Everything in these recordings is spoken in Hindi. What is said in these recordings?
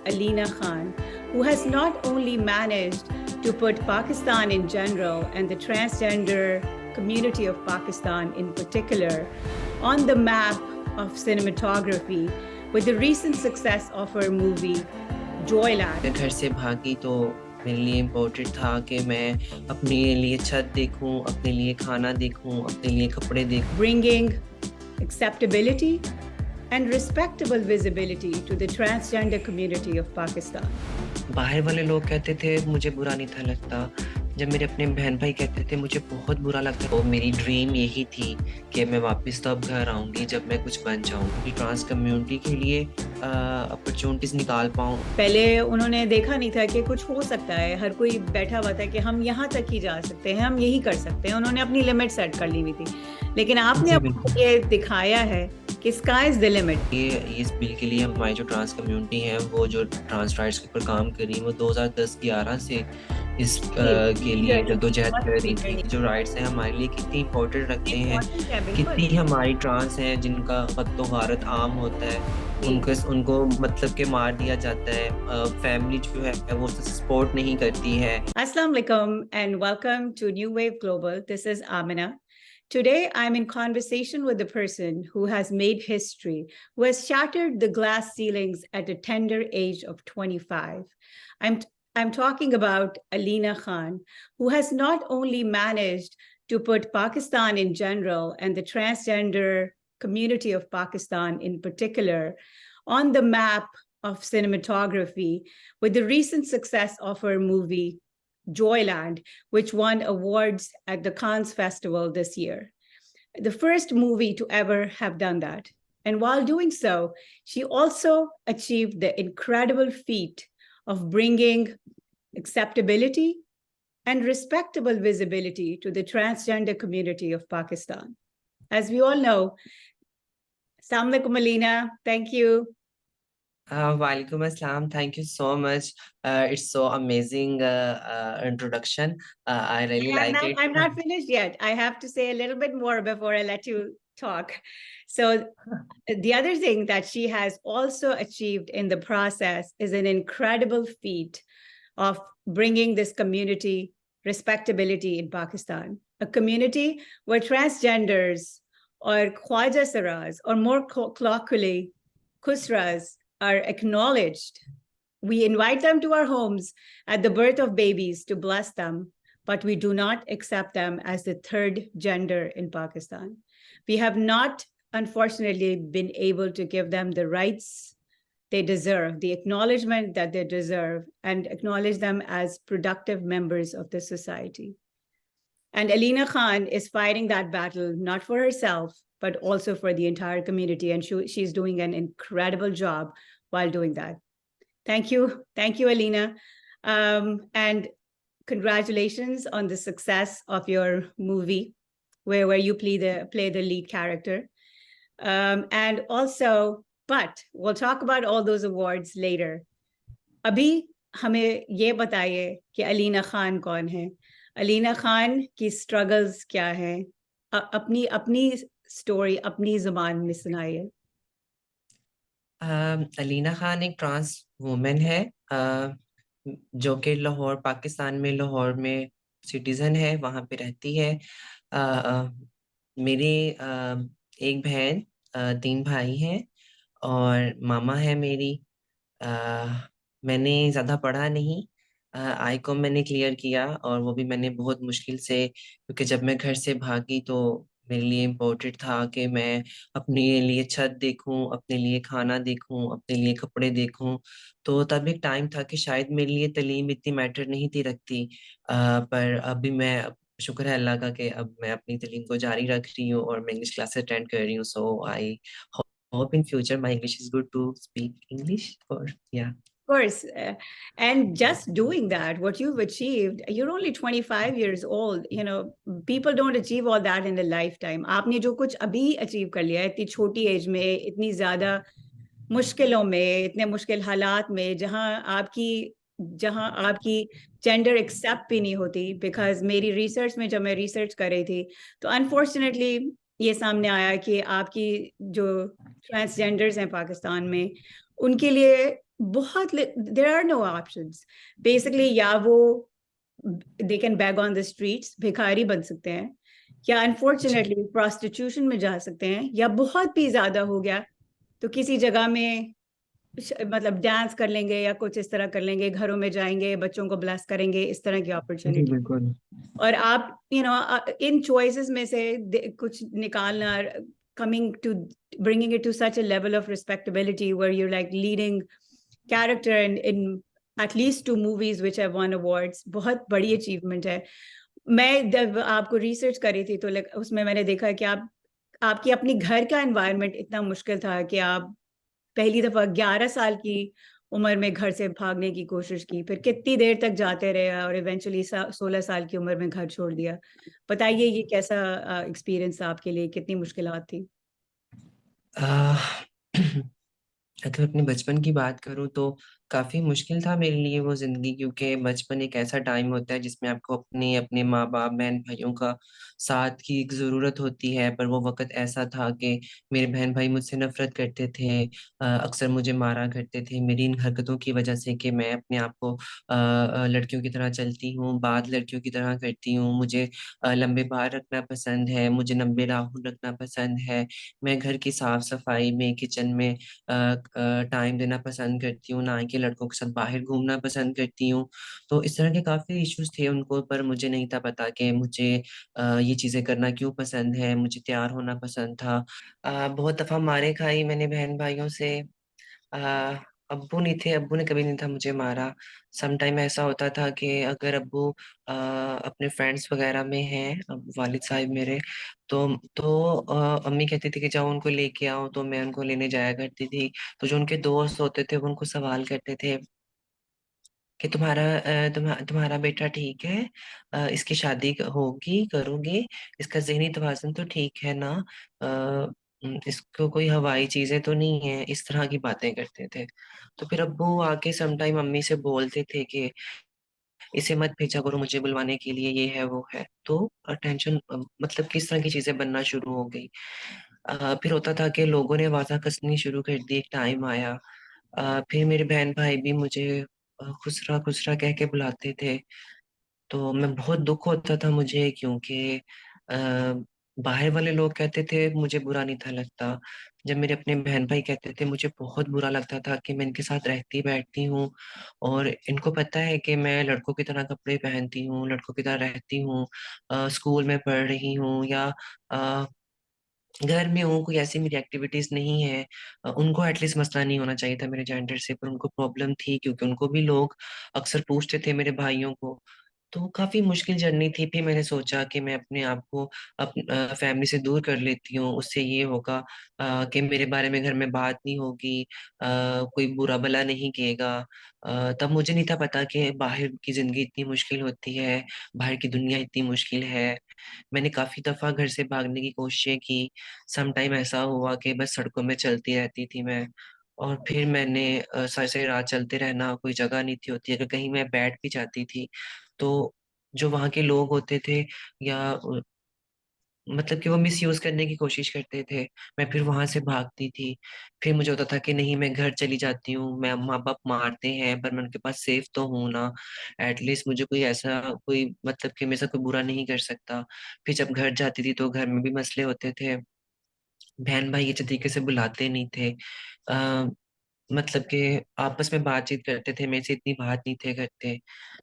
Alina Khan, who has not only managed to put Pakistan in general and the transgender community of Pakistan in particular on the map of cinematography with the recent success of her movie Joyland. मैं घर से भागी तो मेरे लिए इम्पोर्टेंट था कि मैं अपने लिए छत देखूं, अपने लिए खाना देखूं, अपने लिए कपड़े देखूं। Bringing acceptability and respectable visibility to the transgender community of Pakistan. बाहर वाले लोग कहते थे मुझे बुरा नहीं था लगता, जब मेरे अपने बहन भाई कहते थे मुझे बहुत बुरा लगता। तो मेरी ड्रीम यही थी कि मैं वापस तब घर आऊंगी जब मैं कुछ बन जाऊंगी, ट्रांस कम्युनिटी के लिए अपॉर्चुनिटीज निकाल पाऊं। पहले उन्होंने देखा नहीं था कि कुछ हो सकता है, हर कोई बैठा हुआ था कि हम यहाँ तक ही जा सकते हैं, हम यही कर सकते हैं। उन्होंने अपनी लिमिट सेट कर ली हुई थी, लेकिन आपने अब ये दिखाया है कि स्काई इज द लिमिट। ये इस बिल के लिए हमारी जो ट्रांस कम्युनिटी है वो जो ट्रांस राइट्स के ऊपर काम कर रही है वो 2010-11 से इस के लिए जद्दोजहद कर रही थी। जो राइट्स हैं हमारे लिए कितनी इम्पोर्टेंट रखते हैं, कितनी हमारी ट्रांस हैं जिनका कत्लो गारत आम होता है, उनको मतलब के मार दिया जाता है, फैमिली जो है वो सपोर्ट नहीं करती है। अस्सलाम वालेकुम and welcome to New Wave Global. This is Amina. Today, I'm in conversation with a person who has made history, who has shattered the glass ceilings at a tender age of 25. I'm talking about Alina Khan, who has not only managed to put Pakistan in general and the transgender community of Pakistan in particular on the map of cinematography with the recent success of her movie Joyland, which won awards at the Cannes Festival this year. The first movie to ever have done that. And while doing so, she also achieved the incredible feat of bringing acceptability and respectable visibility to the transgender community of Pakistan. As we all know, Assalamu alaikum, Alina. Thank you. Walaikum assalam. Thank you so much. It's so amazing introduction. I really like it. I'm not finished yet. I have to say a little bit more before I let you talk. So the other thing that she has also achieved in the process is an incredible feat of bringing this community respectability in Pakistan, a community where transgenders or Khwaja Saras, or more colloquially, Khusras, are acknowledged. We invite them to our homes at the birth of babies to bless them, but we do not accept them as the third gender in Pakistan. We have not, unfortunately, been able to give them the rights they deserve, the acknowledgement that they deserve, and acknowledge them as productive members of the society. And Alina Khan is fighting that battle, not for herself, but also for the entire community. And she's doing an incredible job while doing that. Thank you. Thank you, Alina. And congratulations on the success of your movie, where you play the lead character. And also, but we'll talk about all those awards later. अभी हमें ये बताइए कि अलीना खान कौन है, अलीना खान की स्ट्रगल्स क्या है, अपनी स्टोरी अपनी जुबान में सुनाइए। अलीना खान एक ट्रांस वुमेन है जो कि लाहौर, पाकिस्तान में लाहौर में सिटीजन है, वहाँ पे रहती है। मेरे एक बहन, 3 भाई हैं और मामा है मेरी। मैंने ज़्यादा पढ़ा नहीं, आईकॉम मैंने क्लियर किया और वो भी मैंने बहुत मुश्किल से, क्योंकि जब मैं घर से भागी तो मेरे लिए इम्पोर्टेंट था कि मैं अपने लिए छत देखूं, अपने लिए खाना देखूं, अपने लिए कपड़े देखूं। तो तब एक टाइम था कि शायद मेरे लिए तालीम इतनी मैटर नहीं थी रखती, पर अभी मैं शुक्र है अल्लाह का कि अब मैं अपनी तालीम को जारी रख रही हूँ और मैं इंग्लिश क्लासेस अटेंड कर रही हूँ। सो आई hope in future my English is good to speak English, or yeah. Of course. And just doing that, what you've achieved, you're only 25 years old. You know, people don't achieve all that in a lifetime. आपने जो कुछ अभी अचीव कर लिया है इतनी छोटी एज में, इतनी ज्यादा मुश्किलों में, इतने मुश्किल हालात में, जहां आपकी जेंडर एक्सेप्ट भी नहीं होती। बिकॉज मेरी रिसर्च में जब मैं रिसर्च कर रही थी तो अनफॉर्चुनेटली ये सामने आया कि आपकी जो ट्रांसजेंडर्स हैं पाकिस्तान में, उनके लिए बहुत, there are no options basically, या वो they can beg on the streets, भिखारी बन सकते हैं, या जी अनफॉर्चुनेटली प्रोस्टिट्यूशन में जा सकते हैं, या बहुत भी ज्यादा हो गया तो किसी जगह में मतलब डांस कर लेंगे या कुछ इस तरह कर लेंगे, घरों में जाएंगे, बच्चों को ब्लेस करेंगे, इस तरह की जी अपॉर्चुनिटी। बिल्कुल। और आप इन चॉइसेस में से कुछ निकालना, coming to bringing it to such a level of respectability where you're like leading character in at least 2 movies which have won awards, बहुत बड़ी अचीवमेंट है। मैं जब आपको रिसर्च करी थी तो उसमें मैंने देखा कि आप, आपकी अपनी घर का एनवायरनमेंट इतना मुश्किल था कि आप पहली दफा 11 साल की उम्र में घर से भागने की कोशिश की, फिर कितनी देर तक जाते रहे और इवेंचुअली 16 साल की उम्र में घर छोड़ दिया। बताइए ये कैसा एक्सपीरियंस था आपके लिए, कितनी मुश्किलात थी? आह, अगर अपने बचपन की बात करूँ तो काफ़ी मुश्किल था मेरे लिए वो ज़िंदगी, क्योंकि बचपन एक ऐसा टाइम होता है जिसमें आपको अपने अपने माँ बाप बहन भाइयों का साथ की एक ज़रूरत होती है। पर वो वक्त ऐसा था कि मेरे बहन भाई मुझसे नफरत करते थे, अक्सर मुझे मारा करते थे मेरी इन हरकतों की वजह से कि मैं अपने आप को लड़कियों की तरह चलती हूँ, बात लड़कियों की तरह करती हूँ, मुझे लंबे बाल रखना पसंद है, मुझे लंबे नाखून रखना पसंद है, मैं घर की साफ सफाई में किचन में टाइम देना पसंद करती हूँ, ना कि लड़कों के साथ बाहर घूमना पसंद करती हूँ। तो इस तरह के काफ़ी इश्यूज थे उनको, पर मुझे नहीं था पता कि मुझे ये चीज़ें करना क्यों पसंद है, मुझे तैयार होना पसंद था। बहुत दफ़ा मारे खाई मैंने बहन भाइयों से। आ, अब्बू नहीं थे, अब्बू ने कभी नहीं था मुझे मारा। सम टाइम ऐसा होता था कि अगर अब्बू अपने फ्रेंड्स वगैरह में हैं, अब वालिद साहब मेरे, तो अम्मी कहती थी कि जाओ उनको लेके आओ, तो मैं उनको लेने जाया करती थी। तो जो उनके दोस्त होते थे वो उनको सवाल करते थे कि तुम्हारा बेटा ठीक है, इसकी शादी होगी, करोगे, इसका ज़हनी तवाज़ुन तो ठीक है ना, इसको कोई हवाई चीजें तो नहीं है, इस तरह की बातें करते थे। तो फिर अब्बू आके सम टाइम मम्मी से बोलते थे कि इसे मत भेजा करो मुझे बुलवाने के लिए, ये है वो है। तो टेंशन, मतलब किस तरह की चीजें बनना शुरू हो गई। फिर होता था कि लोगों ने आवाज़ा कसनी शुरू कर दी, एक टाइम आया। फिर मेरे बहन भाई भी मुझे खुसरा खुसरा कह के बुलाते थे। तो मैं बहुत दुख होता था मुझे, क्योंकि बाहर वाले लोग कहते थे मुझे बुरा नहीं था लगता, जब मेरे अपने बहन भाई कहते थे मुझे बहुत बुरा लगता था कि मैं इनके साथ रहती बैठती हूँ, और इनको पता है कि मैं लड़कों की तरह कपड़े पहनती हूँ, लड़कों की तरह रहती हूँ, स्कूल में पढ़ रही हूँ, या अ, घर में हूँ, कोई ऐसी मेरी एक्टिविटीज नहीं है। उनको एटलीस्ट मसला नहीं होना चाहिए था मेरे जेंडर से, पर उनको प्रॉब्लम थी, क्योंकि उनको भी लोग अक्सर पूछते थे मेरे भाइयों को। तो काफी मुश्किल जर्नी थी। फिर मैंने सोचा कि मैं अपने आप को फैमिली से दूर कर लेती हूँ, उससे ये होगा कि मेरे बारे में घर में बात नहीं होगी, कोई बुरा भला नहीं कहेगा। तब मुझे नहीं था पता कि बाहर की जिंदगी इतनी मुश्किल होती है, बाहर की दुनिया इतनी मुश्किल है। मैंने काफी दफा घर से भागने की कोशिशें की। सम टाइम ऐसा हुआ कि बस सड़कों में चलती रहती थी मैं, और फिर मैंने सारी सारी रात चलते रहना, कोई जगह नहीं थी होती, अगर कहीं मैं बैठ भी जाती थी तो जो वहाँ के लोग होते थे, या मतलब कि वो मिस यूज करने की कोशिश करते थे, मैं फिर वहां से भागती थी। फिर मुझे होता था कि नहीं, मैं घर चली जाती हूँ, मैं माँ बाप मारते हैं पर मैं उनके पास सेफ तो हूँ ना, एटलीस्ट मुझे कोई ऐसा, कोई मतलब कि मेरे साथ कोई बुरा नहीं कर सकता। फिर जब घर जाती थी तो घर में भी मसले होते थे, बहन भाई अच्छे तरीके से बुलाते नहीं थे, मतलब कि आपस में बातचीत करते थे, मेरे से इतनी बात नहीं थे करते।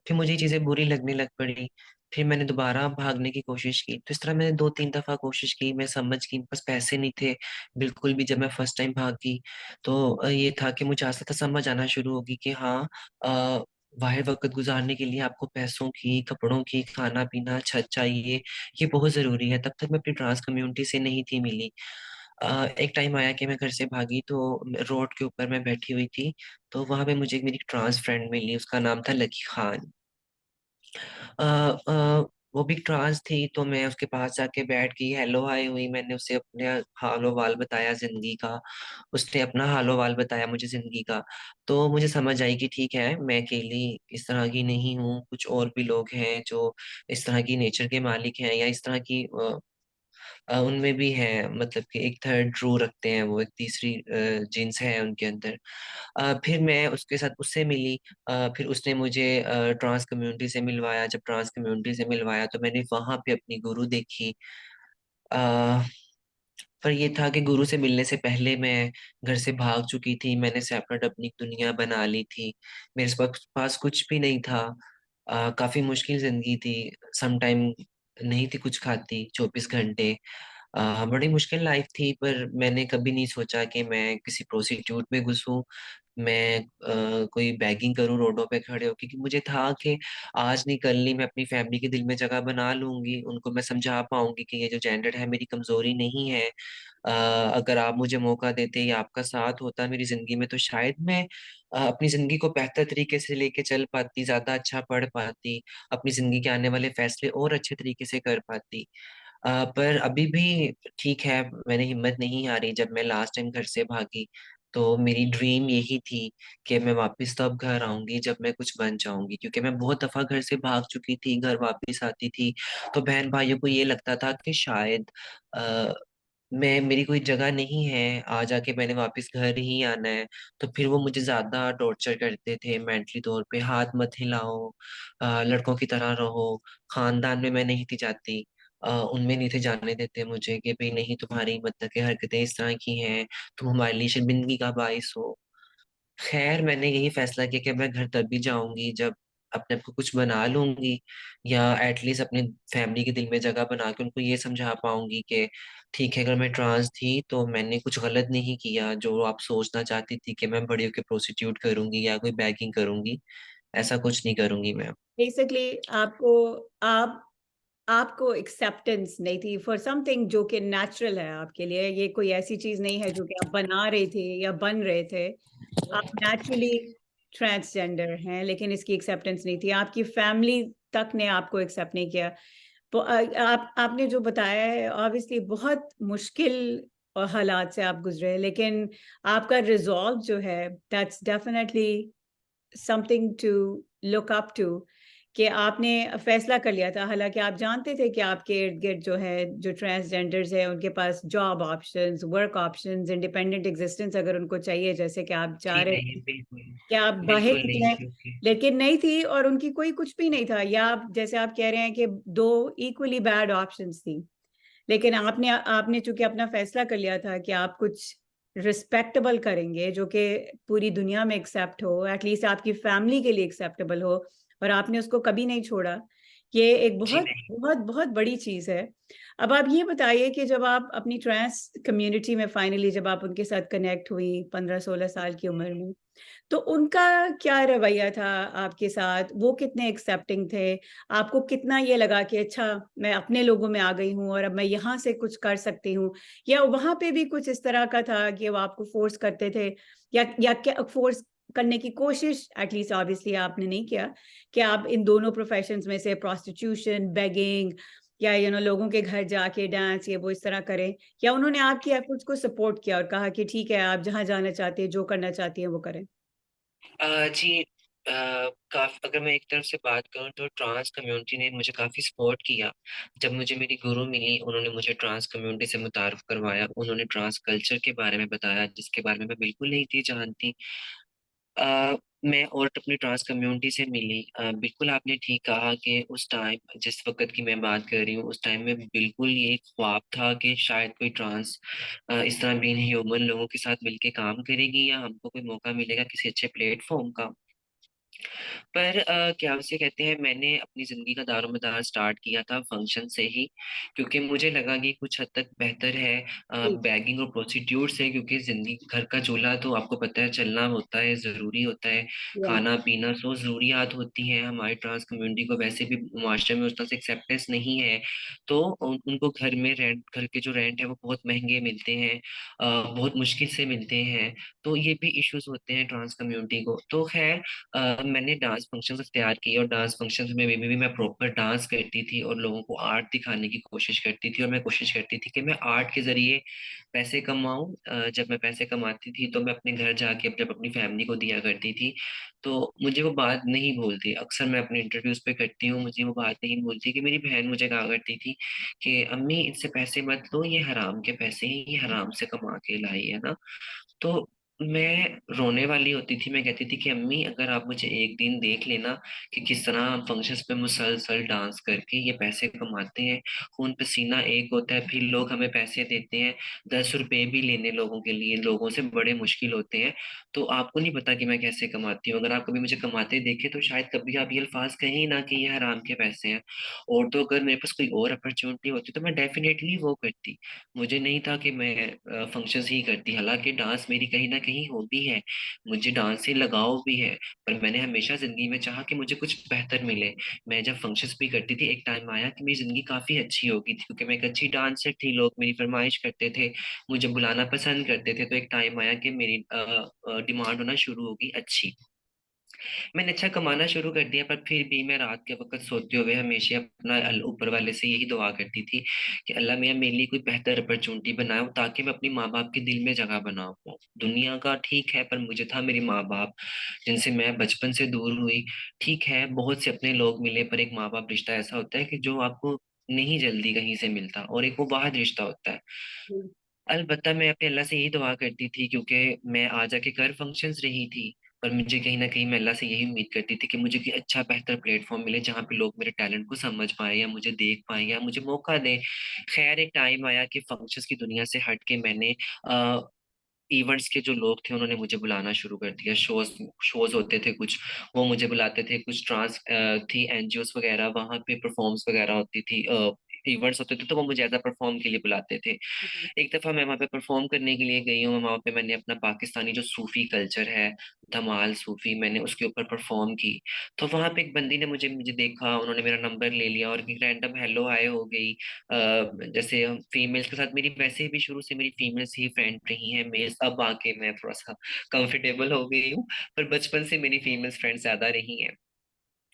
फिर मुझे ये चीजें बुरी लगने लग पड़ी। फिर मैंने दोबारा भागने की कोशिश की, तो इस तरह मैंने 2-3 दफा कोशिश की। मैं समझ गई मेरे पास पैसे नहीं थे बिल्कुल भी, जब मैं फर्स्ट टाइम भागी। तो ये था कि मुझे आस्ता समझ आना शुरू होगी कि हाँ, अ, बाहर वक्त गुजारने के लिए आपको पैसों की, कपड़ों की, खाना पीना, छत चाहिए, ये बहुत जरूरी है। तब तक मैं अपनी ट्रांस कम्युनिटी से नहीं थी मिली। एक टाइम आया कि मैं घर से भागी, तो रोड के ऊपर मैं बैठी हुई थी, तो वहां पे मुझे एक मेरी ट्रांस फ्रेंड मिली, उसका नाम था लकी खान। अ, अ, वो भी ट्रांस थी, तो मैं उसके पास जाके बैठ गई, हेलो हाय हुई, मैंने उसे अपने हालो वाल बताया जिंदगी का, उसने अपना हालो वाल बताया मुझे जिंदगी का। तो मुझे समझ आई कि ठीक है, मैं अकेली इस तरह की नहीं हूँ, कुछ और भी लोग हैं जो इस तरह की नेचर के मालिक हैं, या इस तरह की उनमें भी है, मतलब कि एक थर्ड रो रखते हैं वो, एक तीसरी जीन्स है उनके अंदर। फिर मैं उसके साथ उससे मिली। फिर उसने मुझे ट्रांस कम्युनिटी से मिलवाया। जब ट्रांस कम्युनिटी से मिलवाया तो मैंने वहां पे अपनी गुरु देखी। अ, पर ये था कि गुरु से मिलने से पहले मैं घर से भाग चुकी थी, मैंने सेपरेट अपनी एक दुनिया बना ली थी। मेरे पास कुछ भी नहीं था। काफी मुश्किल जिंदगी थी। सम टाइम नहीं थी कुछ खाती 24 घंटे। बड़ी मुश्किल लाइफ थी, पर मैंने कभी नहीं सोचा कि मैं किसी प्रोस्टिट्यूट में घुसूं। मैं कोई बैगिंग करूं रोडों पे खड़े हो, क्योंकि मुझे था कि आज नहीं कल नहीं मैं अपनी फैमिली के दिल में जगह बना लूंगी, उनको मैं समझा पाऊंगी कि ये जो जेंडर है मेरी कमजोरी नहीं है। अगर आप मुझे मौका देते या आपका साथ होता मेरी जिंदगी में, तो शायद मैं अपनी जिंदगी को बेहतर तरीके से लेके चल पाती, ज्यादा अच्छा पढ़ पाती, अपनी जिंदगी के आने वाले फैसले और अच्छे तरीके से कर पाती। पर अभी भी ठीक है, मैंने हिम्मत नहीं हारी। जब मैं लास्ट टाइम घर से भागी तो मेरी ड्रीम यही थी कि मैं वापस तब घर आऊंगी जब मैं कुछ बन जाऊंगी, क्योंकि मैं बहुत दफा घर से भाग चुकी थी, घर वापस आती थी तो बहन भाइयों को ये लगता था कि शायद आ, मैं मेरी कोई जगह नहीं है, आ जाके मैंने वापस घर ही आना है। तो फिर वो मुझे ज्यादा टॉर्चर करते थे मेंटली तौर पे, हाथ मत हिलाओ, लड़कों की तरह रहो। खानदान में मैं नहीं थी जाती, उनमें नहीं थे जाने देते मुझे कि भाई नहीं, तुम्हारी मतलब की हरकतें इस तरह की हैं, तुम हमारे लिए शर्मिंदगी का बाइस हो। खैर मैंने यही फैसला किया कि मैं घर तभी जाऊंगी जब अपने आप को कुछ बना लूंगी, या एटलीस्ट अपनी फैमिली के दिल में जगह बना के उनको ये समझा पाऊंगी कि ठीक है, अगर मैं ट्रांस थी तो मैंने कुछ गलत नहीं किया जो आप सोचना चाहती थी कि मैं बड़ी होकर प्रोस्टिट्यूट करूंगी या कोई बैगिंग करूंगी। ऐसा कुछ नहीं करूंगी मैं। बेसिकली आपको आप आपको एक्सेप्टेंस नहीं थी फॉर समथिंग जो कि नेचुरल है आपके लिए, ये कोई ऐसी चीज नहीं है जो कि आप बना रहे थे या बन रहे थे। आप नेचुरली ट्रांसजेंडर हैं, लेकिन इसकी एक्सेप्टेंस नहीं थी, आपकी फैमिली तक ने आपको एक्सेप्ट नहीं किया। तो आपने जो बताया है ऑब्वियसली बहुत मुश्किल और हालात से आप गुजरे, लेकिन आपका रिजॉल्व जो है that's definitely something to look up to, कि आपने फैसला कर लिया था, हालांकि आप जानते थे कि आपके इर्द गिर्द जो है जो ट्रांसजेंडर्स है उनके पास job options, work options, independent existence अगर उनको चाहिए, जैसे कि आप चाह जी रहे नहीं, थे बिल्कुल कि आप बाहर बिल्कुल नहीं, निकलें, क्योंकि लेकिन नहीं थी और उनकी कोई कुछ भी नहीं था, या आप जैसे आप कह रहे हैं कि दो इक्वली बैड ऑप्शंस थी। लेकिन आपने आपने चूंकि अपना फैसला कर लिया था कि आप कुछ रिस्पेक्टेबल करेंगे जो कि पूरी दुनिया में एक्सेप्ट हो, एटलीस्ट आपकी फैमिली के लिए एक्सेप्टेबल हो, और आपने उसको कभी नहीं छोड़ा। ये एक जी बहुत नहीं। बहुत बहुत बड़ी चीज है। अब आप ये बताइए कि जब आप अपनी ट्रांस कम्युनिटी में फाइनली जब आप उनके साथ कनेक्ट हुई 15-16 साल की उम्र में, तो उनका क्या रवैया था आपके साथ, वो कितने एक्सेप्टिंग थे, आपको कितना ये लगा कि अच्छा मैं अपने लोगों में आ गई हूँ और अब मैं यहाँ से कुछ कर सकती हूँ, या वहां पे भी कुछ इस तरह का था कि वो आपको फोर्स करते थे, या क्या फोर्स करने की कोशिश एटलीस्ट ऑब्वियसली आपने नहीं किया कि आप इन दोनों प्रोफेशंस में से प्रोस्टिट्यूशन, बेगिंग, या लोगों के घर जाके डांस ये वो इस तरह करें, या उन्होंने आपकी एफर्ट्स को सपोर्ट किया और कहा कि ठीक है आप जहाँ जाना चाहते हैं जो करना चाहती हैं वो करें? जी, अगर मैं एक तरफ से बात करूं तो ट्रांस कम्युनिटी ने मुझे काफी सपोर्ट किया। जब मुझे मेरी गुरु मिली, उन्होंने मुझे ट्रांस कम्युनिटी से मुतारुफ करवाया, उन्होंने ट्रांस कल्चर के बारे में बताया जिसके बारे में मैं बिल्कुल नहीं थी जानती। मैं और अपनी ट्रांस कम्युनिटी से मिली। बिल्कुल आपने ठीक कहा कि उस टाइम जिस वक्त की मैं बात कर रही हूँ, उस टाइम में बिल्कुल ये एक ख्वाब था कि शायद कोई ट्रांस इस तरह बीन ह्यूमन लोगों के साथ मिलके काम करेगी, या हमको कोई मौका मिलेगा किसी अच्छे प्लेटफॉर्म का। पर क्या उसे कहते हैं, मैंने अपनी जिंदगी का दारोमदार स्टार्ट किया था फंक्शन से ही, क्योंकि मुझे लगा कि कुछ हद तक बेहतर है जी। बैगिंग और प्रोस्टिट्यूट से, क्योंकि जिंदगी घर का चूल्हा तो आपको पता है चलना होता है, जरूरी होता है। या खाना पीना सो जरूरियात होती हैं। हमारी ट्रांस कम्युनिटी को वैसे भी मुआशरे में उस तरह से एक्सेप्टेंस नहीं है, तो उनको घर में रेंट, घर के जो रेंट है वो बहुत महंगे मिलते हैं, बहुत मुश्किल से मिलते हैं। तो ये भी इश्यूज होते हैं ट्रांस कम्युनिटी को। तो खैर मैंने डांस फंक्शंस इख्तियार किए और डांस फंक्शंस में भी मैं प्रॉपर डांस करती थी और लोगों को आर्ट दिखाने की कोशिश करती थी, और मैं कोशिश करती थी कि मैं आर्ट के जरिए पैसे कमाऊं। जब मैं पैसे कमाती थी तो मैं अपने घर जाके जब अपनी फैमिली को दिया करती थी, तो मुझे वो बात नहीं भूलती। अक्सर मैं अपने इंटरव्यूज पे करती हूँ, मुझे वो बात नहीं भूलती कि मेरी बहन मुझे कहा करती थी कि अम्मी इनसे पैसे मत लो, ये हराम के पैसे हैं, ये हराम से कमा के लाई है ना। तो मैं रोने वाली होती थी, मैं कहती थी कि अम्मी अगर आप मुझे एक दिन देख लेना कि किस तरह हम फंक्शंस पे मुसलसल डांस करके ये पैसे कमाते हैं, खून पसीना एक होता है, फिर लोग हमें पैसे देते हैं, 10 रुपए भी लेने लोगों के लिए लोगों से बड़े मुश्किल होते हैं। तो आपको नहीं पता कि मैं कैसे कमाती हूँ, अगर आप कभी मुझे कमाते देखे तो शायद कभी आप ये अल्फाज कहीं ना कि ये हराम के पैसे हैं। और तो अगर मेरे पास कोई और अपॉर्चुनिटी होती तो मैं डेफिनेटली वो करती। मुझे नहीं था कि मैं फंक्शंस ही करती, हालांकि डांस मेरी कहीं ना कहीं हॉबी है, मुझे डांस से लगाव भी है। पर मैंने हमेशा जिंदगी में चाहा कि मुझे कुछ बेहतर मिले। मैं जब फंक्शंस भी करती थी, एक टाइम आया कि मेरी जिंदगी काफी अच्छी हो गई थी क्योंकि मैं एक अच्छी डांसर थी, लोग मेरी फरमाइश करते थे, मुझे बुलाना पसंद करते थे। तो एक टाइम आया कि मेरी डिमांड होना शुरू होगी अच्छी। मैंने अच्छा कमाना शुरू कर दिया, पर फिर भी मैं रात के वक्त सोते हुए हमेशा अपना ऊपर वाले से यही दुआ करती थी कि अल्लाह मियाँ मेरे लिए कोई बेहतर अपॉर्चुनिटी बनाओ ताकि मैं अपनी माँ बाप के दिल में जगह बना पाऊँ। दुनिया का ठीक है, पर मुझे था मेरे माँ बाप जिनसे मैं बचपन से दूर हुई। ठीक है, बहुत से अपने लोग मिले, पर एक माँ बाप रिश्ता ऐसा होता है कि जो आपको नहीं जल्दी कहीं से मिलता, और एक वो वाहिद रिश्ता होता है। हम्म, अलबत्ता मैं अपने अल्लाह से यही दुआ करती थी क्योंकि मैं आ जाके कर फंक्शंस रही थी, पर मुझे कहीं ना कहीं मैं अल्लाह से यही उम्मीद करती थी कि मुझे कोई अच्छा बेहतर प्लेटफॉर्म मिले जहाँ पे लोग मेरे टैलेंट को समझ पाए या मुझे देख पाए या मुझे मौका दें। खैर एक टाइम आया कि फंक्शंस की दुनिया से हट के मैंने इवेंट्स के जो लोग थे उन्होंने मुझे बुलाना शुरू कर दिया। शोज शोज होते थे कुछ, वो मुझे बुलाते थे। कुछ ट्रांस थी एनजीओस वगैरह, वहां पे परफॉर्म्स वगैरह होती थी, इवेंट्स होते थे, तो वो मुझे एज अ परफॉर्म के लिए बुलाते थे। हम्म, एक दफा मैं वहाँ पे परफॉर्म करने के लिए गई हूँ, वहाँ पे मैंने अपना पाकिस्तानी जो सूफी कल्चर है, धमाल सूफी, मैंने उसके ऊपर परफॉर्म की। तो वहाँ पे एक बंदी ने मुझे मुझे देखा, उन्होंने मेरा नंबर ले लिया और एक रैंडम हेलो हाय हो गई। जैसे फीमेल्स के साथ मेरी वैसे भी शुरू से मेरी फीमेल्स ही फ्रेंड रही हैं, मेल्स अब आके मैं थोड़ा सा कंफर्टेबल हो गई हूँ, पर बचपन से मेरी फीमेल्स फ्रेंड ज्यादा रही हैं।